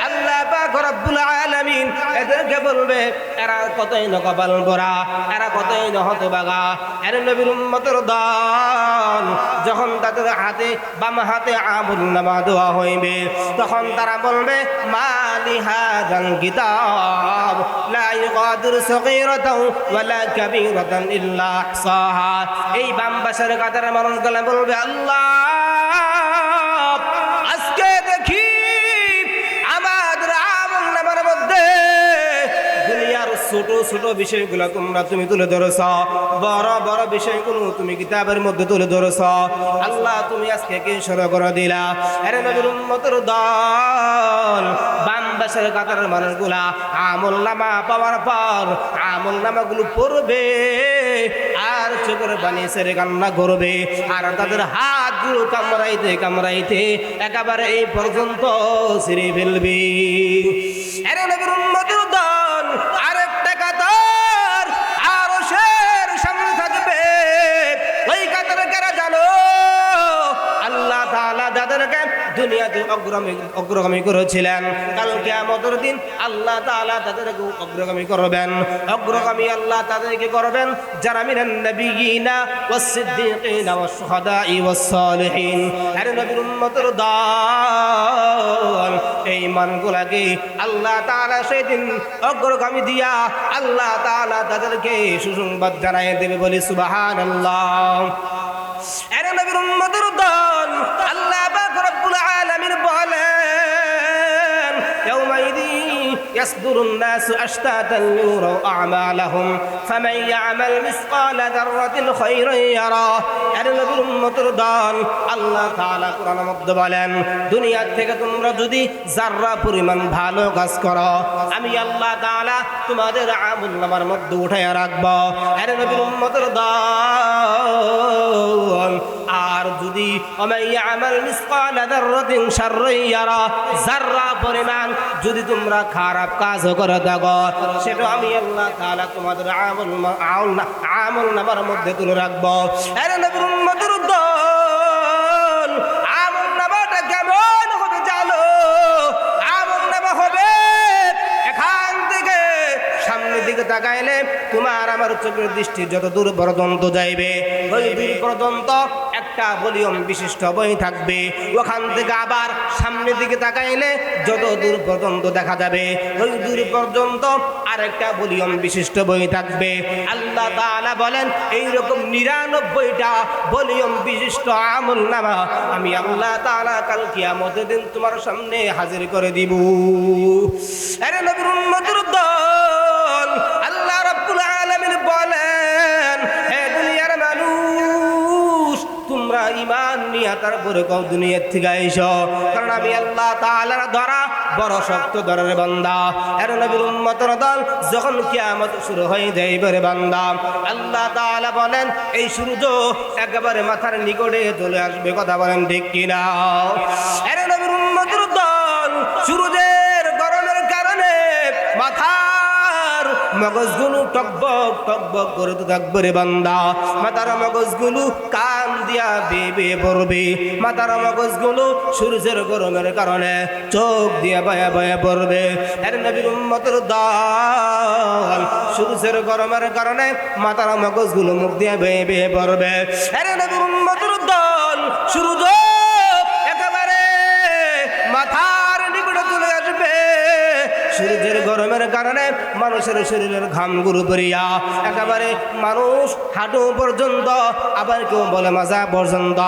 আল্লাহ পাক রব্বুল আলামিন এদেরকে বলবে, এরা কতই না কপাল পোড়া, এরা কতই না হতভাগা। এর নবীর উম্মতের দল যখন তাদের হাতে বাম হাতে আমল নামা দেওয়া হইবে, তখন তারা বলবে, মালি হাযাল কিতাব লা ইউগাদিরু সগীরাতাও ওয়ালা কাবীরাতান ইল্লা আহসাহা। এই বাম পাশের কাতার মানুষগুলো বলবে, আল্লাহ আজকে দেখি আমাদের আমল নামার মধ্যে দুনিয়ার ছোট ছোট বিষয়গুলো তুমি তুলে ধরেছ, বড় বড় বিষয়গুলো তুমি কিতাবের মধ্যে তুলে ধরেছ। আল্লাহ তুমি আজকে কি শুরু করে দিলা। আরে নবীর উম্মতের দল বাম পাশের কাতারের মানুষগুলা আমল নামা পাওয়ার পর আমল নামাগুলো পড়বে আর চোখের পানি ছেড়ে কান্না করবে, আর তাদের হাতগুলো কামড়াইতে কামড়াইতে একেবারে এই পর্যন্ত ছিঁড়ে ফেলবে। আরে নবীর উম্মতের দল আরেকটা কাতার আরশের সামনে থাকবে। ওই কাতারে কারা জানো? আল্লাহ তাআলা যাদেরকে দুনিয়াতে অগ্রগামী করেছিলেন, কাল কিয়ামতের দিন আল্লাহ তাআলা তাদেরকে অগ্রগামী করবেন। অগ্রগামী আল্লাহ তাদেরকে করবেন যারা মিনান নবিয়িনা ওয়াস সিদ্দিকিনা ওয়াস শুহাদাই ওয়াস সালিহিন। আরে নবীর উম্মতের দল এই মানুষগুলাকে আল্লাহ তাআলা সেদিন অগ্রগামী দিয়া আল্লাহ তাআলা তাদেরকে সুসংবাদ জানায় দেবে। বলি সুবহানাল্লাহ। আরে নবীর উম্মতের দল আল্লাহ পাক রব্বুল আলামিন বলেন, ইয়াউমাইযি ইয়াসদুরুন নাসু আশতাতান লিউরাউ আ'মালাহুম ফামান ইয়া'মাল মিসকালা যাররাতিন খায়রান ইয়ারা। আরে নবীর উম্মতের দল আল্লাহ তাআলা কোরআনের মধ্যে বলেন, দুনিয়া থেকে তোমরা যদি যাররা পরিমাণ ভালো কাজ করো, আমি আল্লাহ তাআলা তোমাদের আমল নামার মধ্যে উঠায়া রাখব। আরে নবীর উম্মতের দল আর যদি আমাল মিসকালা যাররাতিন শাররান ইয়ারা, যাররা পরিমাণ যদি তোমরা খারাপ কাজ করে থাকো, সেটা আমি আল্লাহ তাআলা তোমাদের আমল নামার মধ্যে তুলে রাখবো। আরে নবীর উম্মতের দল আমল নামাটা কেমন হবে জানো? আমল নামা হবে এখান থেকে সামনের দিকে তাকাইলে তোমার আমার চোখের দৃষ্টি যত দূর পর্যন্ত যাইবে, ওই দূর পর্যন্ত একটা ভলিউম বিশিষ্ট বই থাকবে। ওখান থেকে আবার সামনের দিকে তাকাইলে যত দূর পর্যন্ত দেখা যাবে, ওই দূর পর্যন্ত আরেকটা ভলিউম বিশিষ্ট বই থাকবে। আল্লাহ তাআলা বলেন, এইরকম ৯৯টা ভলিউম বিশিষ্ট আমল নামা আমি আল্লাহ তাআলা কাল কিয়ামতের দিন তোমার সামনে হাজির করে দিব। আরে নবীর উম্মতের দল আল্লাহ রাব্বুল আলামিন বলেন, হে দুনিয়ার মানুষ, তোমরা ঈমান নিয়ে তারপরে কও দুনিয়ার থেকে আইসো, কারণ আমি আল্লাহ তাআলার ধরা বড় শক্ত ধরের বান্দা। এর নবীর উম্মতের দল যখন কিয়ামত শুরু হয়ে যাইবে বান্দা, আল্লাহ তাআলা বলেন এই সূর্য একেবারে মাথার নিকটে চলে আসবে। কথা বলেন ঠিক কিনা? এর নবীর উম্মতের দল সূর্যের গরমের কারণে মাথার মগজগুলো টকবক টকবক করে তো থাকবে রে বান্দা। মাথার মগজগুলো কান দিয়া বেবে পড়বে, মাথার মগজগুলো সূর্যের গরমের কারণে চোখ দিয়া বয়া বয়া পড়বে। এর নবীর উম্মতের দল সূর্যের গরমের কারণে মাথার মগজগুলো মুখ দিয়া বেয়ে বেয়ে পড়বে। এর নবীর উম্মতের দল সূর্য একেবারে মাথার নিকটে চলে আসবে। গরমের কারণে মানুষের শরীরের ঘামগুলো পড়িয়া একেবারে মানুষ হাঁটু পর্যন্ত, আবার কেউ বলে মাজা পর্যন্ত,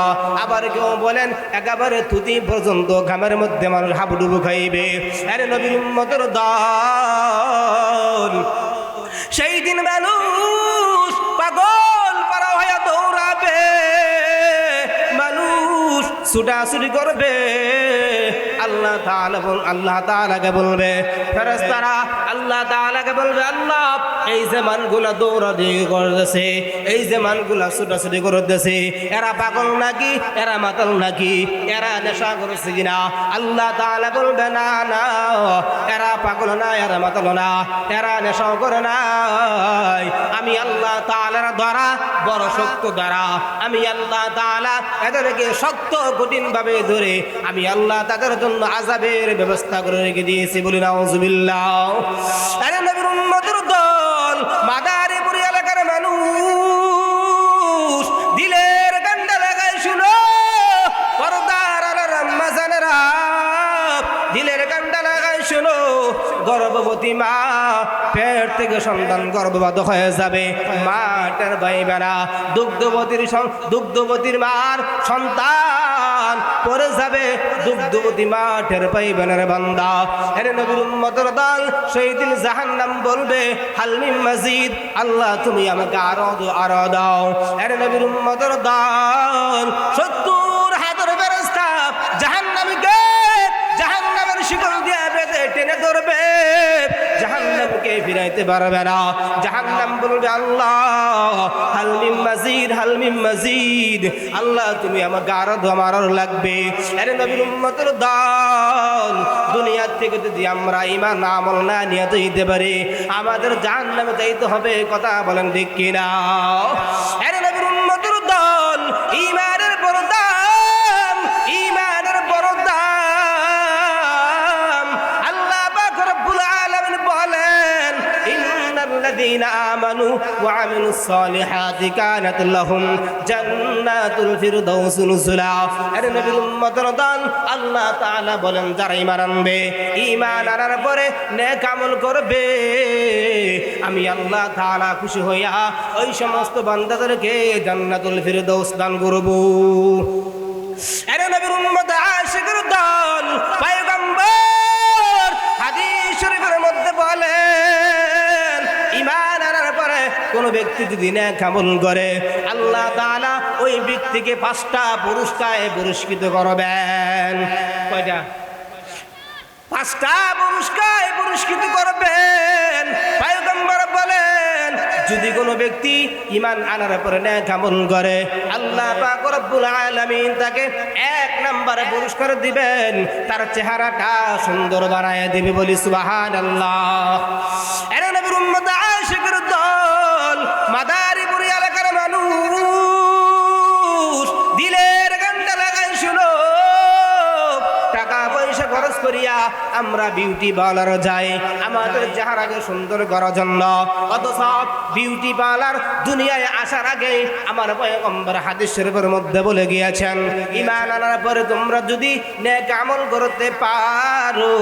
আবার কেউ বলেন একেবারে থুতি পর্যন্ত ঘামের মধ্যে মানুষ হাবুডুবু খাইবে। আরে নবীর উম্মতের দল, সেই দিন মানুষ পাগল পারা হয়ে দৌড়াবে, মানুষ ছুটাছুটি করবে। আল্লাহ তাআলাকে বলবে ফেরেশতারা, আল্লাহ তাআলাকে বলবে আল্লাহ এই যে মানগুলা দৌড়াদৌড়ি করতেছে, এই যে মানগুলা ছুটাছুটি করতেছে, এরা পাগল নাকি, এরা মাতাল নাকি, এরা নেশা করেছে কিনা? আল্লাহ তাআলা বলবে না না, এরা পাগল না, এরা মাতাল না, এরা নেশাও করে নাই। আমি আল্লাহ তাআলার দ্বারা বড় শক্ত দ্বারা আমি আল্লাহ তাআলা এদেরকে শক্ত কঠিন ভাবে ধরে আমি আল্লাহ তাদের জন্য আযাবের ব্যবস্থা করে রেখে দিয়েছি। বলি নাউযুবিল্লাহ। আরে নবীর উম্মতের দল, মাদারীপুর এলাকার মানুষ, দিলের গান্ডা লাগায় শুনো, পর্দার আড়ার আম্মা জানেরা, দিলের গান্ডা লাগায় শুনো, গর্ভবতী মা পেট থেকে সন্তান গর্ভপাত হয়ে যাবে, মাটার বাইবেনা দুগ্ধবতীর মার সন্তান পরে যাবে, দুগ্ধবতী মাঠের পাইবেনের বান্দা। এর নবীর উম্মতের দল, সেই দিন জাহান্নাম বলবে হাল মিন মাজিদ, আল্লাহ তুমি আমাকে আরো দাও। এর নবীর উম্মতের দল, 70 হাজার ফেরেশতা জাহান্নামীকে জাহান্নামের শিকল দিয়ে বেঁধে টেনে ধরবে, জাহান্নামকে ফিরাইতে পারবে না। জাহান্নাম বলবে আল্লাহ হাল মিন মাজিদ, হাল মিন মাজিদ, আল্লাহ তুমি আমাকে আরো লাগবে। আরে নবীর উম্মতের দল, দুনিয়া থেকে যদি আমরা ঈমান আমল না নিয়ে যেতে পারি, আমাদের জাহান্নামে যাইতে হবে। কথা বলেন ঠিক কিনা? আরে নবীর উম্মতের দল, ঈমানের বড় দাম, ঈমানের বড় দাম। আল্লাহ পাক রব্বুল আলামিন বলেন ইন্নাল্লাযীনা আমানু ওয়া আমিলুস সালিহাতি কানাত লাহুম জান্নাতুল ফিরদাউস নুজুলা। আরে নবীর উম্মতের দল, আল্লাহ তাআলা বলেন যারা ঈমান আনবে, ঈমান আনার পরে নেক আমল করবে, আমি আল্লাহ তাআলা খুশি হইয়া ওই সমস্ত বান্দাদেরকে জান্নাতুল ফিরদাউস দান করব। আরে নবীর উম্মত আশিকের দল, পয়গম্বর হাদিস শরীফের মধ্যে বলেন ঈমান আনার পরে কোন ব্যক্তি যদি নেক আমল করে, আল্লাহ তাআলা ওই ব্যক্তিকে 5টা পুরস্কারে পুরস্কৃত করবেন। কয়টা? 5টা পুরস্কারে পুরস্কৃত করবেন। পয়গম্বর বলেন যদি কোনো ব্যক্তি ঈমান আনার পরে নেক আমল করে, আল্লাহ পাক রব্বুল আলামিন তাকে 1 নম্বরে পুরস্কার দিবেন, তার চেহারাটা সুন্দর বানায় দিবে। বলি সুবহানাল্লাহ। এরা নবীর উম্মত আশিকের দল, মাদারীপুর এলাকার মানুষ, দিলের গান্ডা লাগাই শুনো, টাকা পয়সা খরচ করিয়া আমরা বিউটি পার্লার যাই আমাদের চেহারাকে সুন্দর করার জন্য। অথচ বিউটি পার্লার দুনিয়ায় আসার আগে আমার পয়গম্বর হাদিস শরীফের মধ্যে বলে গিয়েছেন, ঈমান আনার পরে তোমরা যদি নেক আমল করতে পারো,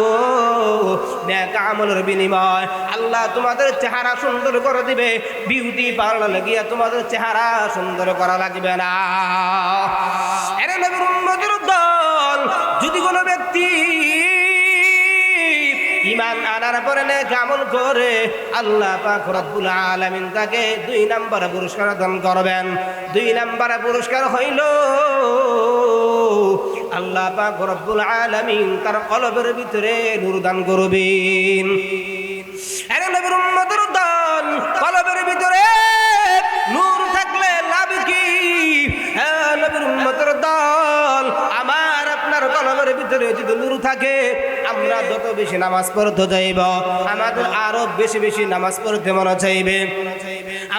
নেক আমলের বিনিময় আল্লাহ তোমাদের চেহারা সুন্দর করে দিবে। বিউটি পার্লারে গিয়ে তোমাদের চেহারা সুন্দর করা লাগবে না। এরে নবীর উম্মতের দল, যদি কোনো ব্যক্তি ঈমান আনার পরে নেক আমল করে, আল্লাহ পাক রব্বুল আলামিন তাকে 2 নম্বরে পুরস্কার দান করবেন। 2 নম্বরে পুরস্কার হইল আল্লাহ পাক রব্বুল আলামিন তার কলবের ভিতরে নূর দান করবেন। আরে নবীর উম্মতের দল, কলবের ভিতরে নূর থাকলে লাভ কি? নবীর উম্মতের দল, আমার আপনার কলবের ভিতরে যদি নূর থাকে, আমরা যত বেশি নামাজ পড়তে যাইব, আমাদের আরো বেশি বেশি নামাজ পড়তে মনে চাইবে।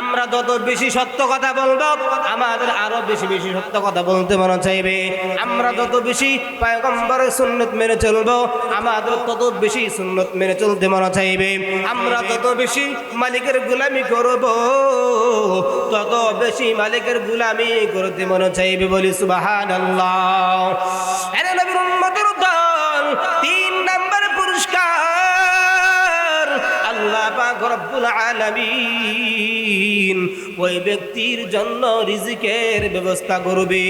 আমরা যত বেশি সত্য কথা বলবো, আমাদের আরো বেশি বেশি সত্য কথা বলতে মনে চাইবে। আমরা যত বেশি পয়গম্বরের সুন্নত মেনে চলবো, আমাদের তত বেশি সুন্নত মেনে চলতে মনে চাইবে। আমরা যত বেশি মালিকের গোলামি করব, তত বেশি মালিকের গোলামি করতে মনে চাইবে। বলি সুবহানাল্লাহ। আরে নবীর উম্মতের দল, 3 নম্বর পুরস্কার আল্লাহ পাক রব্বুল আলামিন ওই ব্যক্তির জন্য রিজিকের ব্যবস্থা করবে।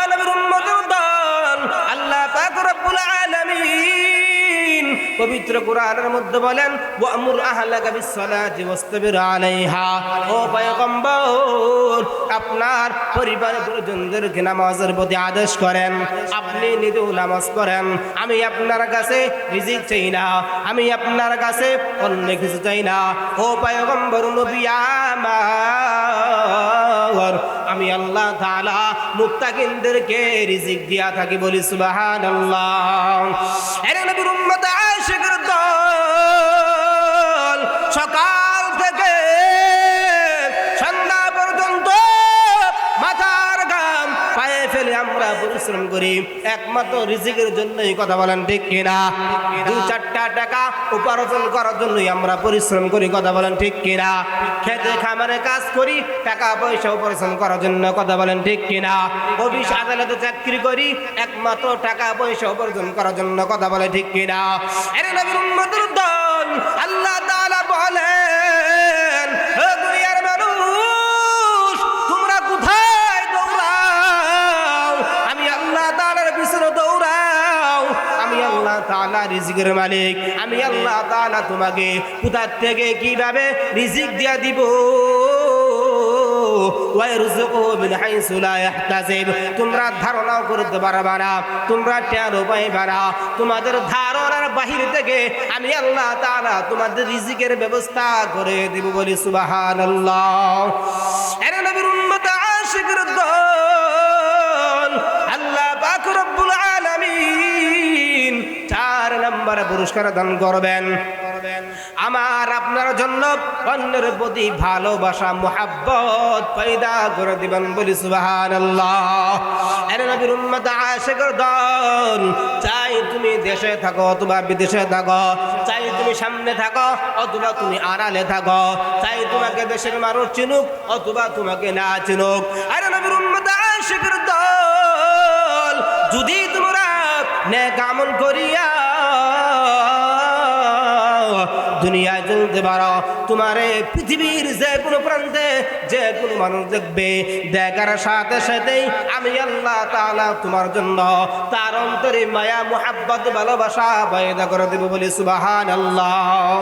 নবীর উম্মতের দল আল্লাহ পাক রব্বুল আলামিন পবিত্র কোরআনের মধ্যে বলেন ওয়ামুর আহলাকা বিসসালাতি ওয়াসতাবির আলাইহা। ও পয়গম্বর, আপনার পরিবারের পরিজনদেরকে নামাজের প্রতি আদেশ করেন, আপনি নিজেও নামাজ পড়েন। আমি আপনার কাছে রিজিক চাই না, আমি আপনার কাছে অন্য কিছু চাই না। ও পয়গম্বর নবী আমার, আমি আল্লাহ তাআলা মুত্তাকিনদেরকে রিজিক দিয়া থাকি, বলি সুবহানাল্লাহ। আরে নবীর উম্মত আশিকের দল সকাল থেকে সন্ধ্যা পর্যন্ত মাথার ঘাম পায়ে ফেলে আমরা পরিশ্রম করি একমাত্র রিজিকের জন্যই, কথা বলেন ঠিক কিনা? 2-4টা টাকা উপার্জন করার জন্যই আমরা পরিশ্রম করি, কথা বলেন ঠিক কিনা? খেতে খামারে কাজ করি টাকা পয়সা উপার্জন করার জন্য, কথা বলেন ঠিক কিনা? অফিস আদালতে চাকরি করি একমাত্র টাকা পয়সা উপার্জন করার জন্য, কথা বলে ঠিক কিনা? আরে নবীর উম্মতের দল আল্লাহ তাআলা বলেন, ও দুনিয়ার মানুষ, তোমরা কোথায় দৌড়াও? আমি আল্লাহ তাআলার পিছনে দৌড়াও। আমি আল্লাহ তাআলা রিজিকের মালিক, আমি আল্লাহ তাআলা তোমাকে কোথা থেকে কিভাবে রিজিক দিয়া দিব। তোমরা ধারণাও করতে পারবা না, তোমরা টেরও পাইবা না, তোমাদের ধারণার বাহির থেকে আমি আল্লাহ তাআলা তোমাদের রিজিকের ব্যবস্থা করে দিব, বলি সুবহানাল্লাহ। আরে নবীর উম্মত আশিকের দল আল্লাহ পাক রব্বুল আলামিন 4 নম্বরে পুরস্কার দান করবেন। আমার আপনার জন্য অন্যের প্রতি ভালোবাসা মুহাব্বত পয়দা করে দিবেন, বলি সুবহানাল্লাহ। আরে নবীর উম্মত আশিকের দল, চাই তুমি দেশে থাকো অথবা বিদেশে থাকো, চাই তুমি সামনে থাকো অথবা তুমি আড়ালে থাকো, চাই তোমাকে দেশের মানুষ চিনুক অথবা তোমাকে না চিনুক, আরে নবীর উম্মত আশিকের দল, যদি তোমরা নেক আমল করিয়া দুনিয়ায় চলতে পারো, তোমারে পৃথিবীর যে কোনো প্রান্তে যে কোনো মানুষ দেখবে, দেখার সাথে সাথেই আমি আল্লাহ তাআলা তোমার জন্য তার অন্তরে মায়া মুহাব্বত ভালোবাসা পয়দা করে দেব, বলি সুবহানাল্লাহ।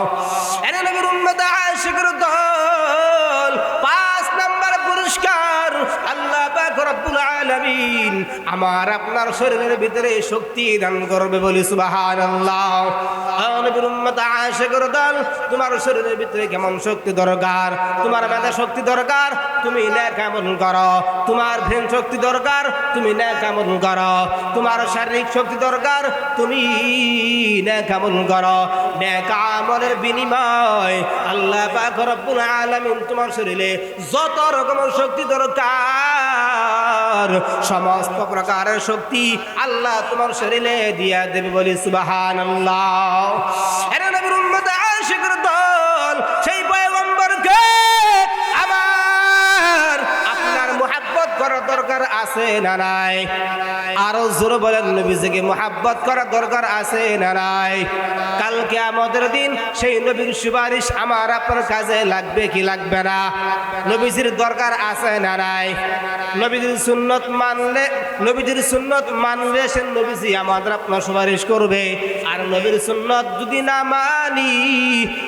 আরে নবীর উম্মত আশিকের দল 5 নম্বর পুরস্কার আল্লাহ পাক রব্বুল আলামিন আমার আপনার শরীরের ভিতরে শক্তি দান করবে, বলি সুবহানাল্লাহ। নবীর উম্মত আশিকের দল, তোমার শরীরের ভিতরে কেমন শক্তি দরকার? তোমার মেধা শক্তি দরকার, তুমি নেক আমল করো। তোমার ব্রেন শক্তি দরকার, তুমি নেক আমল করো। তোমার শারীরিক শক্তি দরকার, তুমি নেক আমল করো। নেক আমলের বিনিময় আল্লাহ পাক রব্বুল আলামিন তোমার শরীরে যত রকমের শক্তি দরকার সমস্ত প্রকারের শক্তি আল্লাহ তোমার শরীরে দিয়া দেবে, বলি সুবহানাল্লাহ। আরে নবীর উম্মত আশিকের দল, সেই পয়গম্বরকে আমার আপনার মুহাব্বত করার দরকার আছে না নাই? আরো জোরে বলেন, নবীজিকে মুহাব্বত করার দরকার আছে না নাই? কাল কিয়ামতের দিন সেই নবীর সুপারিশ আমার আপনার কাজে লাগবে কি লাগবে না? নবীজির দরকার আছে না নাই? নবীজির সুন্নত মানলে সে নবীজি আমাদের আপনার সুপারিশ করবে। আর নবীর সুন্নত যদি না মানি,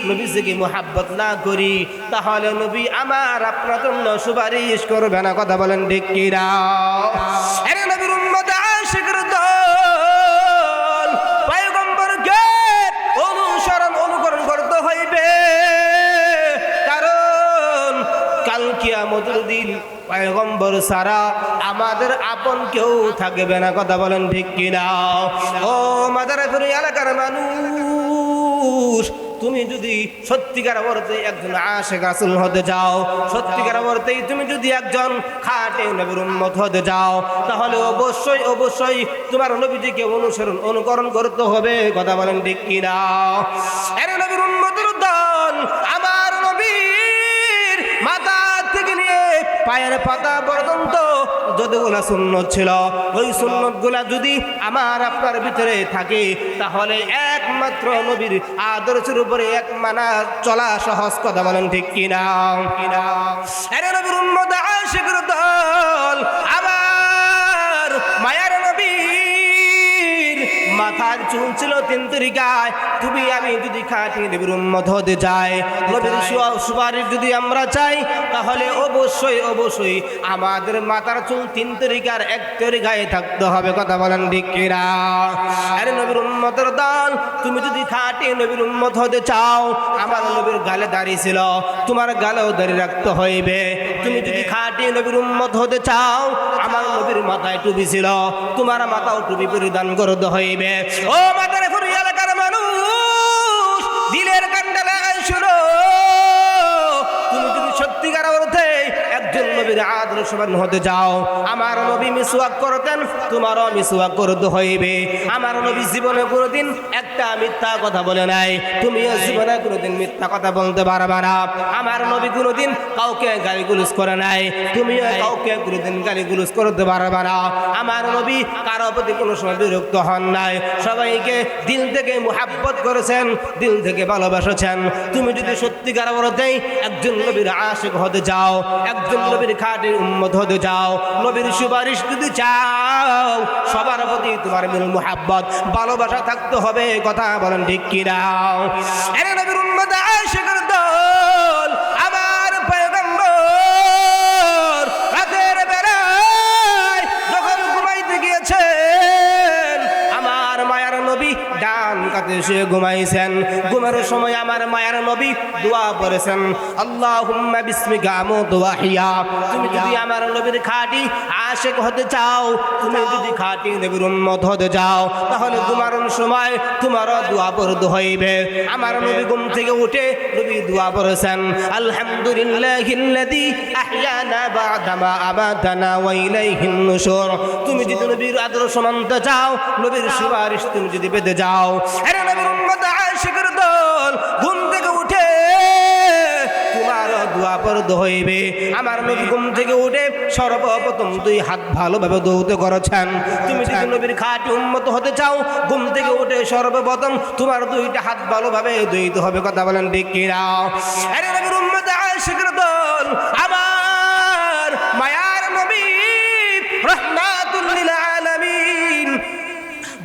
নবীজিকে মুহাব্বত না করি, তাহলে নবী আমার আপনার জন্য সুপারিশ করবে না, কথা বলেন ঠিক কিনা? আরে নবীর উম্মত আশিকের দল, পয়গম্বরকে অনুকরণ করতে হইবে, কারণ কাল কিয়ামতের দিন পয়গম্বর ছাড়া আমাদের আপন কেউ থাকবে না, কথা বলেন ঠিক কিনা? ও মাদারীপুর এলাকার মানুষ, তুমি যদি সত্যিকার অর্থে একজন আশিক রাসূল হতে চাও, সত্যিকার অর্থেই তুমি যদি একজন খাঁটি নবীর উম্মত হতে চাও, তাহলে অবশ্যই তোমার নবীজিকে অনুকরণ করতে হবে, কথা বলেন ঠিক কিনা? আরে নবীর উম্মতের দল, আমার নবীর মাথা থেকে নিয়ে পায়ের পাতা পর্যন্ত যতগুলা সুন্নত ছিল, ওই সুন্নত গুলা যদি আমার আপনার ভিতরে থাকে, তাহলে একমাত্র একমাত্র নবীর আদর্শের উপরে এক মানা চলা সহজ, কথা বলেন ঠিক কিনা? আরে নবীর উম্মত আশিকর দল, আবার মায়ার নবীর মাথার চুল ছিল 3 তরিকায়। তুমি আমি যদি খাঁটি নবীর উম্মত হতে চাই, নবীর সুপারিশ যদি আমরা চাই, তাহলে অবশ্যই অবশ্যই আমাদের মাথার চুল 3 তরিকার 1 তরিকায় থাকতে হবে, কথা বলেন ঠিক কিনা? আরে নবীর উম্মতের দল, তুমি যদি খাঁটি নবীর উম্মত হতে চাও, আমার নবীর গালে দাড়ি ছিল, তোমার গালেও দাড়ি রাখতে হইবে। তুমি যদি খাঁটি নবীর উম্মত হতে চাও, আমার নবীর মাথায় টুপি ছিল, তোমার মাথাও টুপি পরিধান করতে হইবে। ও মাদারীপুর এলাকার মানুষ, দিলের কান্ডালে শুনো, তুমি যদি সত্যিকার অর্থে একজন নবীর আদর্শবান হতে যাও, আমার নবী মিসওয়াক করতেন, তোমারও মিসওয়াক করতে হইবে। আমার নবী জীবনে কোনোদিন একটা মিথ্যা কথা বলে নাই, তুমিও জীবনে কোনোদিন মিথ্যা কথা বলতে পারবে না। আমার নবী কোনোদিন কাউকে গালিগুলোজ করে নাই, তুমিও কাউকে কোনোদিন গালিগুলোজ করতে পারবে না। আমার নবী কারো প্রতি কোনো সময় বিরক্ত হন নাই, সবাইকে দিল থেকে মুহাব্বত করেছেন, দিল থেকে ভালোবাসেছেন। তুমি যদি সত্যিকার অর্থে একজন নবীর আশিক হতে চাও, একজন নবীর খাঁটি উম্মত হতে চাও, নবীর সুপারিশ যদি চাও, সবার প্রতি তোমার মিল মুহাব্বত ভালোবাসা থাকতে হবে, কথা বলেন ঠিক কিনা? আরে নবীর উম্মত আশিকের দল, আমার পয়গম্বর রাতের বেলায় যখন ঘুমাইতে গিয়েছেন, আমার মায়ার নবী ডান কাতে শুয়ে ঘুমাইছেন। ঘুমের সময় আমার মায়ার নবী দোয়া পড়েছেন, আল্লাহুম্মা বিসমিকা আমুতু ওয়া আহইয়া। তুমি যদি আমার নবীর খাঁটি আশিক হতে চাও, তুমি যদি খাঁটি নবীর উম্মত হতে চাও, তাহলে ঘুমার সময় তোমারও দোয়া পড়তে হইবে। আমার নবী ঘুম থেকে উঠে নবী দোয়া পড়েছেন, আলহামদুলিল্লাহিল্লাযী আহইয়ানা বা'দা মা আমাতানা ওয়া ইলাইহিন নুশুর। তুমি যদি নবীর আদর্শ মানতে চাও, নবীর সুপারিশ তুমি যদি পেতে যাও, আরে নবীর উম্মত আশিকের দল, ঘুম থেকে উঠে তোমার দোয়া পড়তে হইবে। আমার নবী ঘুম থেকে উঠে সর্বপ্রথম 2 হাত ভালোভাবে দৌত করেছেন। তুমি যদি নবীর খাঁটি উম্মত হতে চাও, ঘুম থেকে উঠে সর্বপ্রথম তোমার 2টা হাত ভালোভাবে দইতে হবে, কথা বলেন ঠিক কিনা? আরে নবীর উম্মত আশিকের দল, আমার মায়ার নবী রাহমাতুল লিল আলামিন,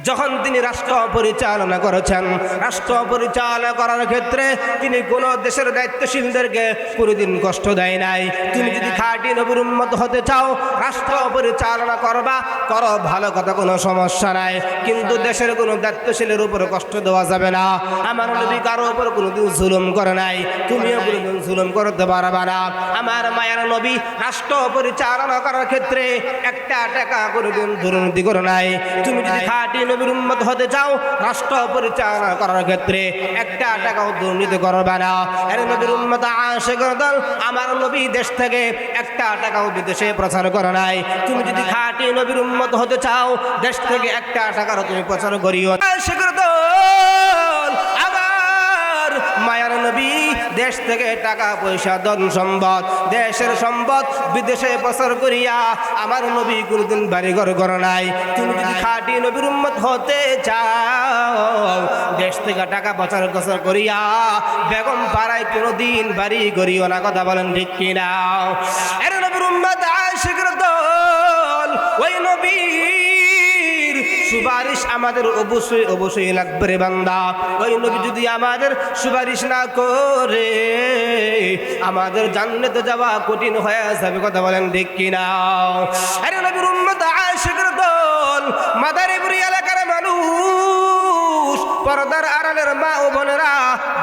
যখন তিনি রাষ্ট্র পরিচালনা করেছেন, রাষ্ট্র পরিচালনা করার ক্ষেত্রে তিনি কোন দেশের দায়িত্বশীলদেরকে কোনোদিন কষ্ট দেয় নাই। তুমি যদি খাঁটি নবীর উম্মত হতে চাও, রাষ্ট্র পরিচালনা করবা, করো, ভালো কথা, কোনো সমস্যা নাই, কিন্তু দেশের কোনো দায়িত্বশীলের উপরে কষ্ট দেওয়া যাবে না। আমার নবী কারো উপর কোনোদিন জুলুম করে নাই, তুমিও কোনোদিন জুলুম করতে পারবা না। আমার মায়ের নবী রাষ্ট্র পরিচালনা করার ক্ষেত্রে 1 টাকা কোনোদিন দুর্নীতি করে নাই। তুমি যদি খাঁটি নবীর উম্মত হতে চাও, রাষ্ট্র পরিচালনা করার ক্ষেত্রে 1 টাকাও দুর্নীতি করবে না। আরে নবীর উম্মত আশিকের দল, আমার নবী দেশ থেকে 1 টাকাও বিদেশে প্রচার করে নাই। তুমি যদি খাঁটি নবীর উম্মত হতে চাও, দেশ থেকে 1 টাকারও তুমি প্রচার করিও। আশিকের দল, আমার মায়ার নবী দেশ থেকে টাকা পয়সা ধন সম্পদ, দেশের সম্পদ বিদেশে প্রচার করিয়া আমার নবী কোনদিন বাড়ি ঘর করে নাই। তুমি যদি খাঁটি নবীর উম্মত হতে চাও, দেশ থেকে টাকা প্রচার করিয়া বেগম পাড়ায় কোনদিন বাড়ি করিও না, কথা বলেন ঠিক কিনা? আরে নবীর উম্মত আশিকের দল, ওই নবীর সুপারিশ আমাদের অবশ্যই অবশ্যই লাগবে রে বান্দা। ওই নবী যদি আমাদের সুপারিশ না করে, আমাদের জান্নাতে যাওয়া কঠিন হয়ে যাবে, কথা বলেন ঠিক কিনা? আরে নবীর উম্মত আশিকের দল, মাদারীপুর এলাকার মানুষ, পর্দার আড়ালের মা ও বোনেরা,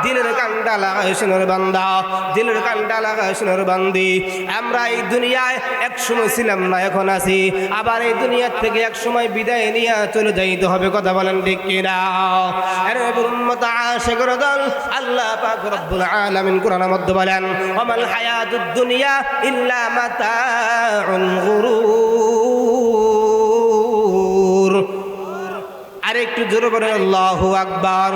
দিলের কান্ডা লাগায় শোনার বান্দা, দিলের কান্ডা লাগায় শোনার বান্দি। আমরা এই দুনিয়ায় এক সময় ছিলাম না, এখন আছি, আবার এই দুনিয়ার থেকে এক সময় বিদায় নিয়ে চলে যাইতে হবে, কথা বলেন ঠিক কিনা? আরে নবীর উম্মত আশিকের দল, আল্লাহ পাক রব্বুল আলামিন কোরআনের মধ্যে বলেন, ওয়ামাল হায়াতুদ দুনিয়া ইল্লা মাতাউল গুরুর। আরে একটু জোরে বলেন আল্লাহু আকবার।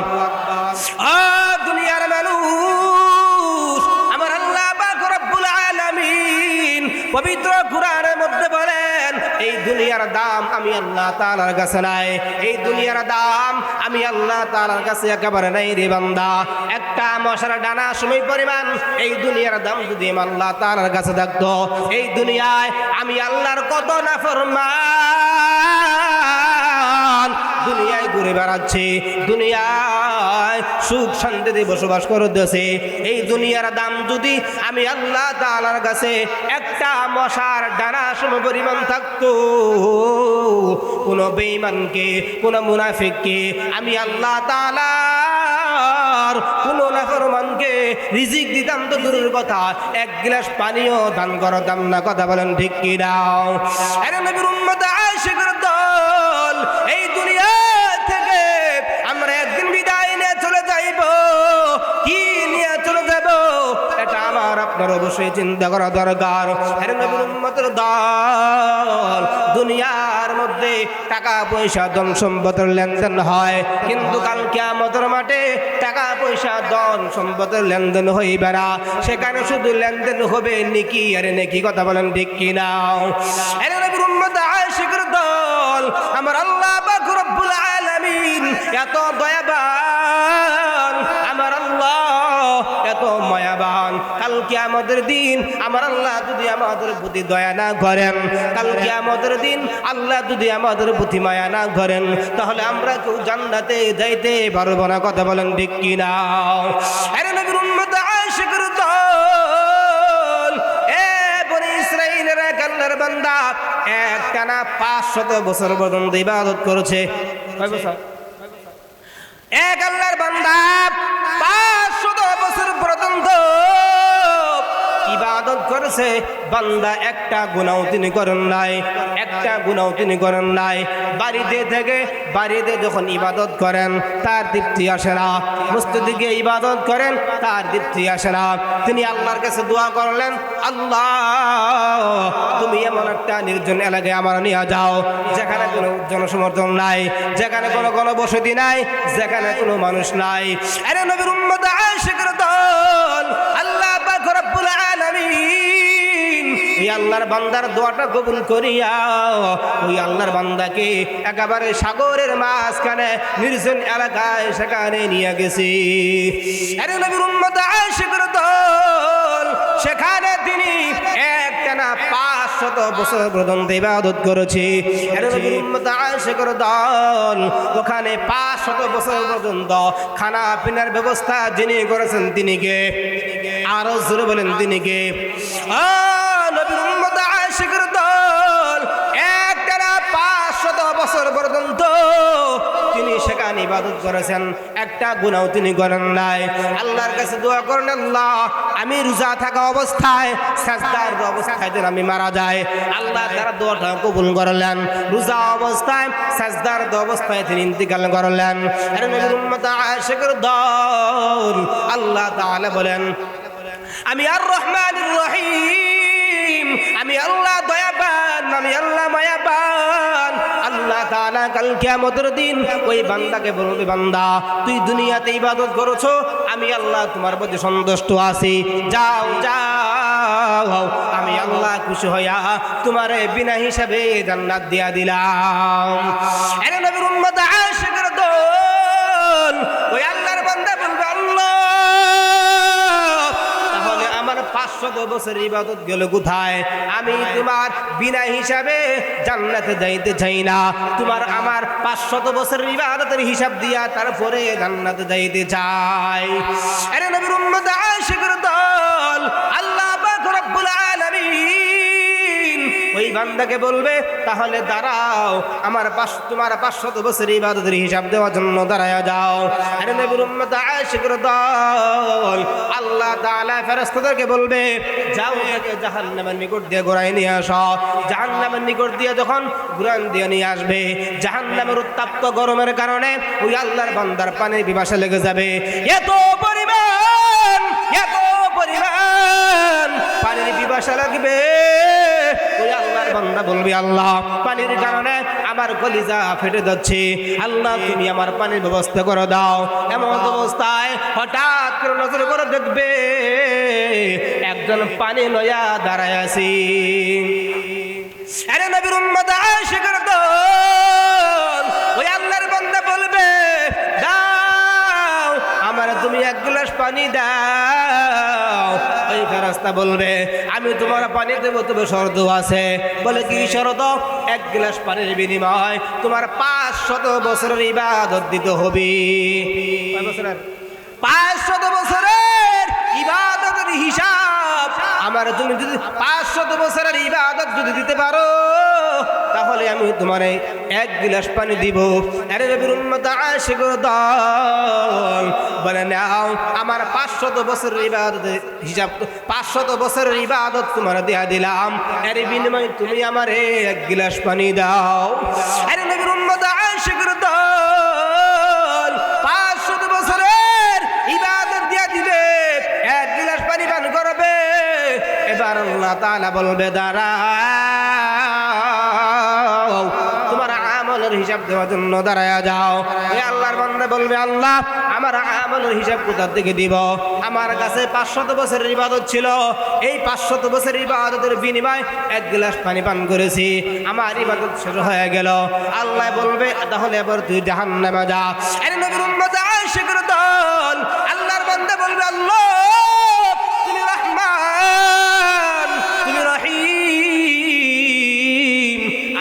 দুনিয়ার মানুষ, আমার আল্লাহ পাক রব্বুল আলামিন পবিত্র কুরআনের মধ্যে বলেন, এই দুনিয়ার দাম আমি আল্লাহ তাআলার কাছে নাই, এই দুনিয়ার দাম আমি আল্লাহ তাআলার কাছে একেবারে নাই রে বান্দা। একটা মশার ডানা সময় পরিমাণ এই দুনিয়ার দাম যদি আমি আল্লাহ তাআলার কাছে থাকতো, এই দুনিয়ায় আমি আল্লাহর কত নাফরমান দুনিয়ায় ঘুরে বেড়াচ্ছে, দুনিয়ায় সুখ শান্তিতে বসবাস করতেছে। এই দুনিয়ার দাম যদি আমি আল্লাহ তাআলার কাছে একটা মশার ডানা সম পরিমাণ থাকতো, কোন বেঈমানকে কোন মুনাফিককে আমি আল্লাহ তাআলার কোন নাফরমানকে রিজিক দিতাম তো দূরের কথা, এক গ্লাস পানিও দান করতাম না। কথা বলেন ঠিক কি নাও? আরে নবীর উম্মত আশিকের দল, এই দুনিয়া থেকে আমরা একদিন বিদায় নিয়ে চলে যাইব। কি নিয়ে চলে যাব এটা আমার আপনার অবশ্যই চিন্তা করা দরকার। আরে নবীর উম্মতের দল, দুনিয়ার মধ্যে টাকা পয়সা ধন সম্পদের লেনদেন হয়, কিন্তু কাল কিয়ামতের মাঠে টাকা পয়সা ধন সম্পদের লেনদেন হইবে না। সেখানে শুধু লেনদেন হবে নেকি আর নেকি। কথা বলেন ঠিক কি না? আরে নবীর উম্মত আশিকের দল, আমার আল্লাহ পাক রব্বুল আলামিন এত দয়াবান, আমার আল্লাহ এত মায়াবান। কাল কিয়ামতের দিন আমার আল্লাহ যদি আমাদের প্রতি দয়া না করেন, কাল কিয়ামতের দিন আল্লাহ যদি আমাদের প্রতি মায়া না করেন, তাহলে আমরা কেউ জান্নাতে যাইতে পারবো না। কথা বলেন ঠিক কি না? আরে নবীর উম্মত আশিকের দল, এ বনি ইসরাইলের এক আল্লাহর বান্দা একটানা 500 বছর পর্যন্ত ইবাদত করেছে। কয় বছর? এক আল্লাহর বান্দা 500 বছর পর্যন্ত ইবাদত করেছে। বান্দা একটা গুনাহ তিনি করেন নাই, একটা গুনাহ তিনি করেন নাই। বাড়িতে যখন ইবাদত করেন তার তৃপ্তি আসে না, মসজিদে গিয়ে ইবাদত করেন তার তৃপ্তি আসে না। তিনি আল্লাহর কাছে দোয়া করলেন, আল্লাহ তুমি এমন একটা নির্জন এলাকায় আমার নিয়ে যাও, যেখানে কোনো জনসমর্থন নাই, যেখানে কোনো বসতি নাই, যেখানে কোনো মানুষ নাই। আরে নবীর উম্মত আশিকের দল, আল্লাহ পাক রব্বুল আলামিন এই আল্লাহর বান্দার দোয়াটা কবুল করিয়া ওই আল্লাহর বান্দাকে একেবারে সাগরের মাঝখানে নির্জন এলাকায় সেখানে নিয়ে গেছে। আরে নবীর উম্মত আশিকের দল, সেখানে তিনি একটানা 500 বছর পর্যন্ত ইবাদত করেছে। আরে নবীর উম্মত আশিকের দল, ওখানে 500 বছর পর্যন্ত খানা পিনার ব্যবস্থা যিনি করেছেন তিনি কে? আরো জোরে বলেন তিনি কে? নবীর উম্মত আশিকের দল একটানা 500 বছর পর্যন্ত তিনি সেখানে ইবাদত করেছেন, একটা গুনাহ তিনি করেন নাই। আল্লাহর কাছে দোয়া করেন, আল্লাহ আমি রোজা থাকা অবস্থায় সাজদার অবস্থায় যেন আমি মারা যায়। আল্লাহ তার দোয়াটা কবুল করলেন, রোজা অবস্থায় সাজদার অবস্থায় তিনি ইন্তিকাল করলেন। আরে নবীর উম্মত আশিকের দল, আল্লাহ তাআলা বলেন, আমি আর রহমানুর রহিম, আমি আল্লাহ দয়াবান, আমি আল্লাহ মায়াবান। আল্লাহ তাআলা কাল কিয়ামতের দিন ওই বান্দাকে বলবে, বান্দা তুই দুনিয়াতে ইবাদত করেছো, আমি আল্লাহ তোমার প্রতি সন্তুষ্ট আছি, যাও যাও, আমি আল্লাহ খুশি হইয়া তোমারে বিনা হিসাবে জান্নাত দিয়া দিলাম। আরে নবীর উম্মত আশিকের দল, ওই আল্লাহর বান্দা বলবে, আল্লাহ 500 বছর ইবাদত গেল কোথায়? আমি তোমার বিনা হিসাবে জান্নাতে যাইতে চাই না, তোমার আমার 500 বছরের ইবাদতের হিসাব দিয়া তারপরে জান্নাতে যাইতে চাই। আরে নবীর উম্মত আশিকের দল, আল্লাহ পাক রব্বুল আলামিন ওই বান্দাকে বলবে, তাহলে দাঁড়াও, তোমার 500 বছর ইবাদতের হিসাব দেওয়ার জন্য দাঁড়ায়া যাও। আরে নবীর উম্মত আশিকের দল, আল্লাহ তাআলা ফেরেশতাদেরকে বলবে, যাও একে জাহান্নামের নিকট দিয়ে ঘোরায় নিয়ে আসো। জাহান্নামের নিকট দিয়ে যখন ঘুরান দিয়ে নিয়ে আসবে, জাহান্নামের উত্তপ্ত গরমের কারণে ওই আল্লাহর বান্দার পানির পিপাসা লেগে যাবে। এত পরিমাণ পানির পিপাসা লাগবে, ওই আল্লাহর বান্দা বলবে, আল্লাহ পানির কারণে আমার কলিজা ফেটে যাচ্ছে, আল্লাহ তুমি আমার পানির ব্যবস্থা করে দাও। এমন অবস্থায় হঠাৎ করে নজর করে দেখবে একজন পানি লইয়া দাঁড়ায় আছে। আরে নবীর উম্মত আশিকের দল ওই আল্লাহর বান্দা বলবে দাও আমার তুমি এক গ্লাস পানি দাও। ওই ফেরেশতা বলবে আমি তোমার পানি দেবো, তবে শর্ত আছে। বলে কি শর্ত? এক গ্লাস পানির বিনিময় তোমার 500 বছরের ইবাদত দিতে হবে। 500 বছরের ইবাদতের হিসাব আমার তুমি যদি 500 বছরের ইবাদত যদি দিতে পারো, তাহলে আমি তোমার এক গ্লাস পানি দিব। আরে নবীর উম্মত আশিকের দল বলে নাও আমার 500 বছরের ইবাদতের হিসাব, 500 বছরের ইবাদত তোমার দেয়া দিলাম, এর বিনিময়ে তুমি আমারে এক গ্লাস পানি দাও। আরে নবীর উম্মত আশিকের দল 500 বছরের ইবাদত দিয়া দিবে, এক গ্লাস পানি পান করবে। এবার আল্লাহ তাআলা বলবে দাঁড়াও, তোমার আমলের হিসাব দেওয়ার জন্য দাঁড়ায়া যাও। এই আল্লাহর বান্দা বলবে আল্লাহ আমার আমলের হিসাব কোথা থেকে দিব? আমার কাছে 500 বছরের ইবাদত ছিল, এই 500 বছরের ইবাদতের বিনিময়ে এক গ্লাস পানি পান করেছি, আমার ইবাদত শেষ হয়ে গেল। আল্লাহ বলবে তাহলে এবার তুই জাহান্নামে যা। আরে নবীর উম্মত আশিকের দল আল্লাহর বান্দা বলবে আল্লাহ তুমি রহমান, তুমি রহিম,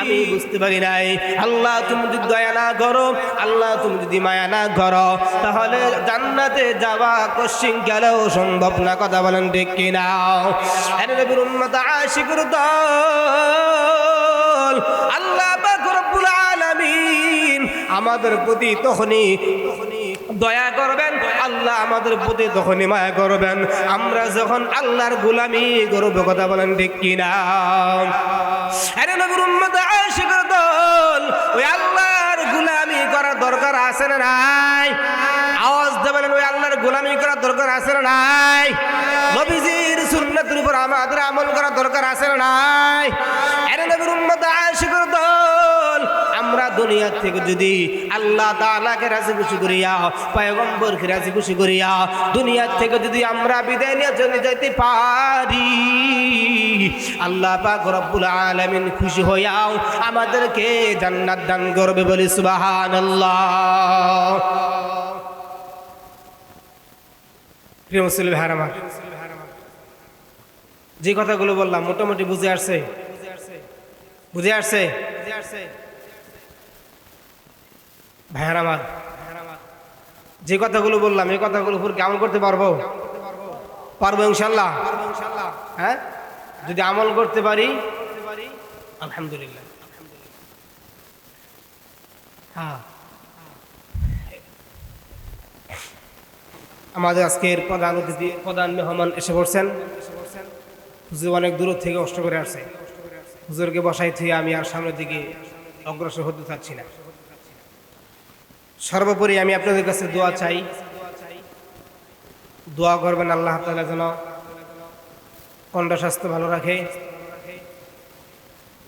আমি বুঝতে পারি নাই। আল্লাহ তুমি যদি দয়া না করো, আল্লাহ তুমি যদি মায়া না করো, তাহলে জান্নাতে যাওয়া কোশ্চিন গেলেও সম্ভব না। কথা বলেন ঠিক কিনা? আরে নবীর উম্মত আশিকের দল আল্লাহ পাক রব্বুল আলামিন আমাদের প্রতি তখনই দয়া করবেন, আল্লাহ আমাদের প্রতি তখনই মায়া করবেন আমরা যখন আল্লাহর গোলামি করব। কথা বলেন ঠিক কিনা? আরে নবীর উম্মত আশিকের দল ওই আল্লাহর গোলামি করার দরকার আছে না নাই? আওয়াজ দিয়ে বলেন ওই আল্লাহর গোলামি করার দরকার আছে না নাই? নবীজির সুন্নাতের উপর আমাদের আমল করার দরকার আছে না নাই? আরে নবীর উম্মত আশিকের দল আমরা দুনিয়া থেকে যদি আল্লাহ তাআলাকে রাজি খুশি করিয়া, পয়গম্বরকে রাজি খুশি করিয়া দুনিয়া থেকে যদি আমরা বিদায় নিয়ে চলে যেতে পারি, আল্লাহ পাক রব্বুল আলামিন খুশি হইয়াও আমাদেরকে জান্নাত দান করবে। বলি সুবহানাল্লাহ। প্রিয় মুসলিম ভাইরা আমার, যে কথাগুলো বললাম মোটামুটি বুঝে আসছে? বুঝে আসছে ভাইয়ার আমার? যে কথাগুলো বললাম এই কথাগুলো উপর কি আমল করতে পারবো? পারবো ইনশাল্লাহ। হ্যাঁ, যদি আমল করতে পারি আলহামদুলিল্লাহ। হ্যাঁ, আমাদের আজকের প্রধান অতিথি, প্রধান মেহমান এসে পড়ছেন। হুজুর অনেক দূর থেকে কষ্ট করে আসছে। হুজুরকে বসাই থেকে আমি আর সামনের দিকে অগ্রসর হতে চাচ্ছি না। সর্বোপরি আমি আপনাদের কাছে দোয়া চাই, দোয়া করবেন আল্লাহ তাআলা যেন কণ্ঠ স্বাস্থ্য ভালো রাখে।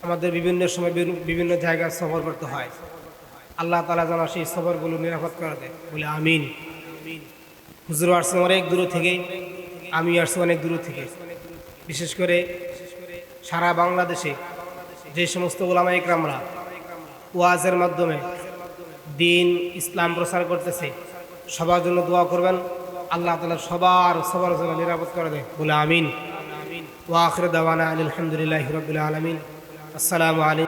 আমাদের বিভিন্ন সময় বিভিন্ন জায়গায় সফর করতে হয়, আল্লাহ তাআলা যেন সেই সফরগুলো নিরাপদ করে দেয়। বলে আমিন। হুজুর আসছে অনেক দূর থেকে, আমি আসছি অনেক দূর থেকে। বিশেষ করে সারা বাংলাদেশে যে সমস্ত উলামা ইকরামরা ওয়াজের মাধ্যমে দিন ইসলাম প্রচার করতেছে, সবার জন্য দোয়া করবেন, আল্লাহ তাআলা সবার জন্য নিরাপদ করে দেয়। বলে আমিন। ওয়া আখিরু দাওয়ানা আলহামদুলিল্লাহি রাব্বিল আলামিন। আসসালামু আলাইকুম।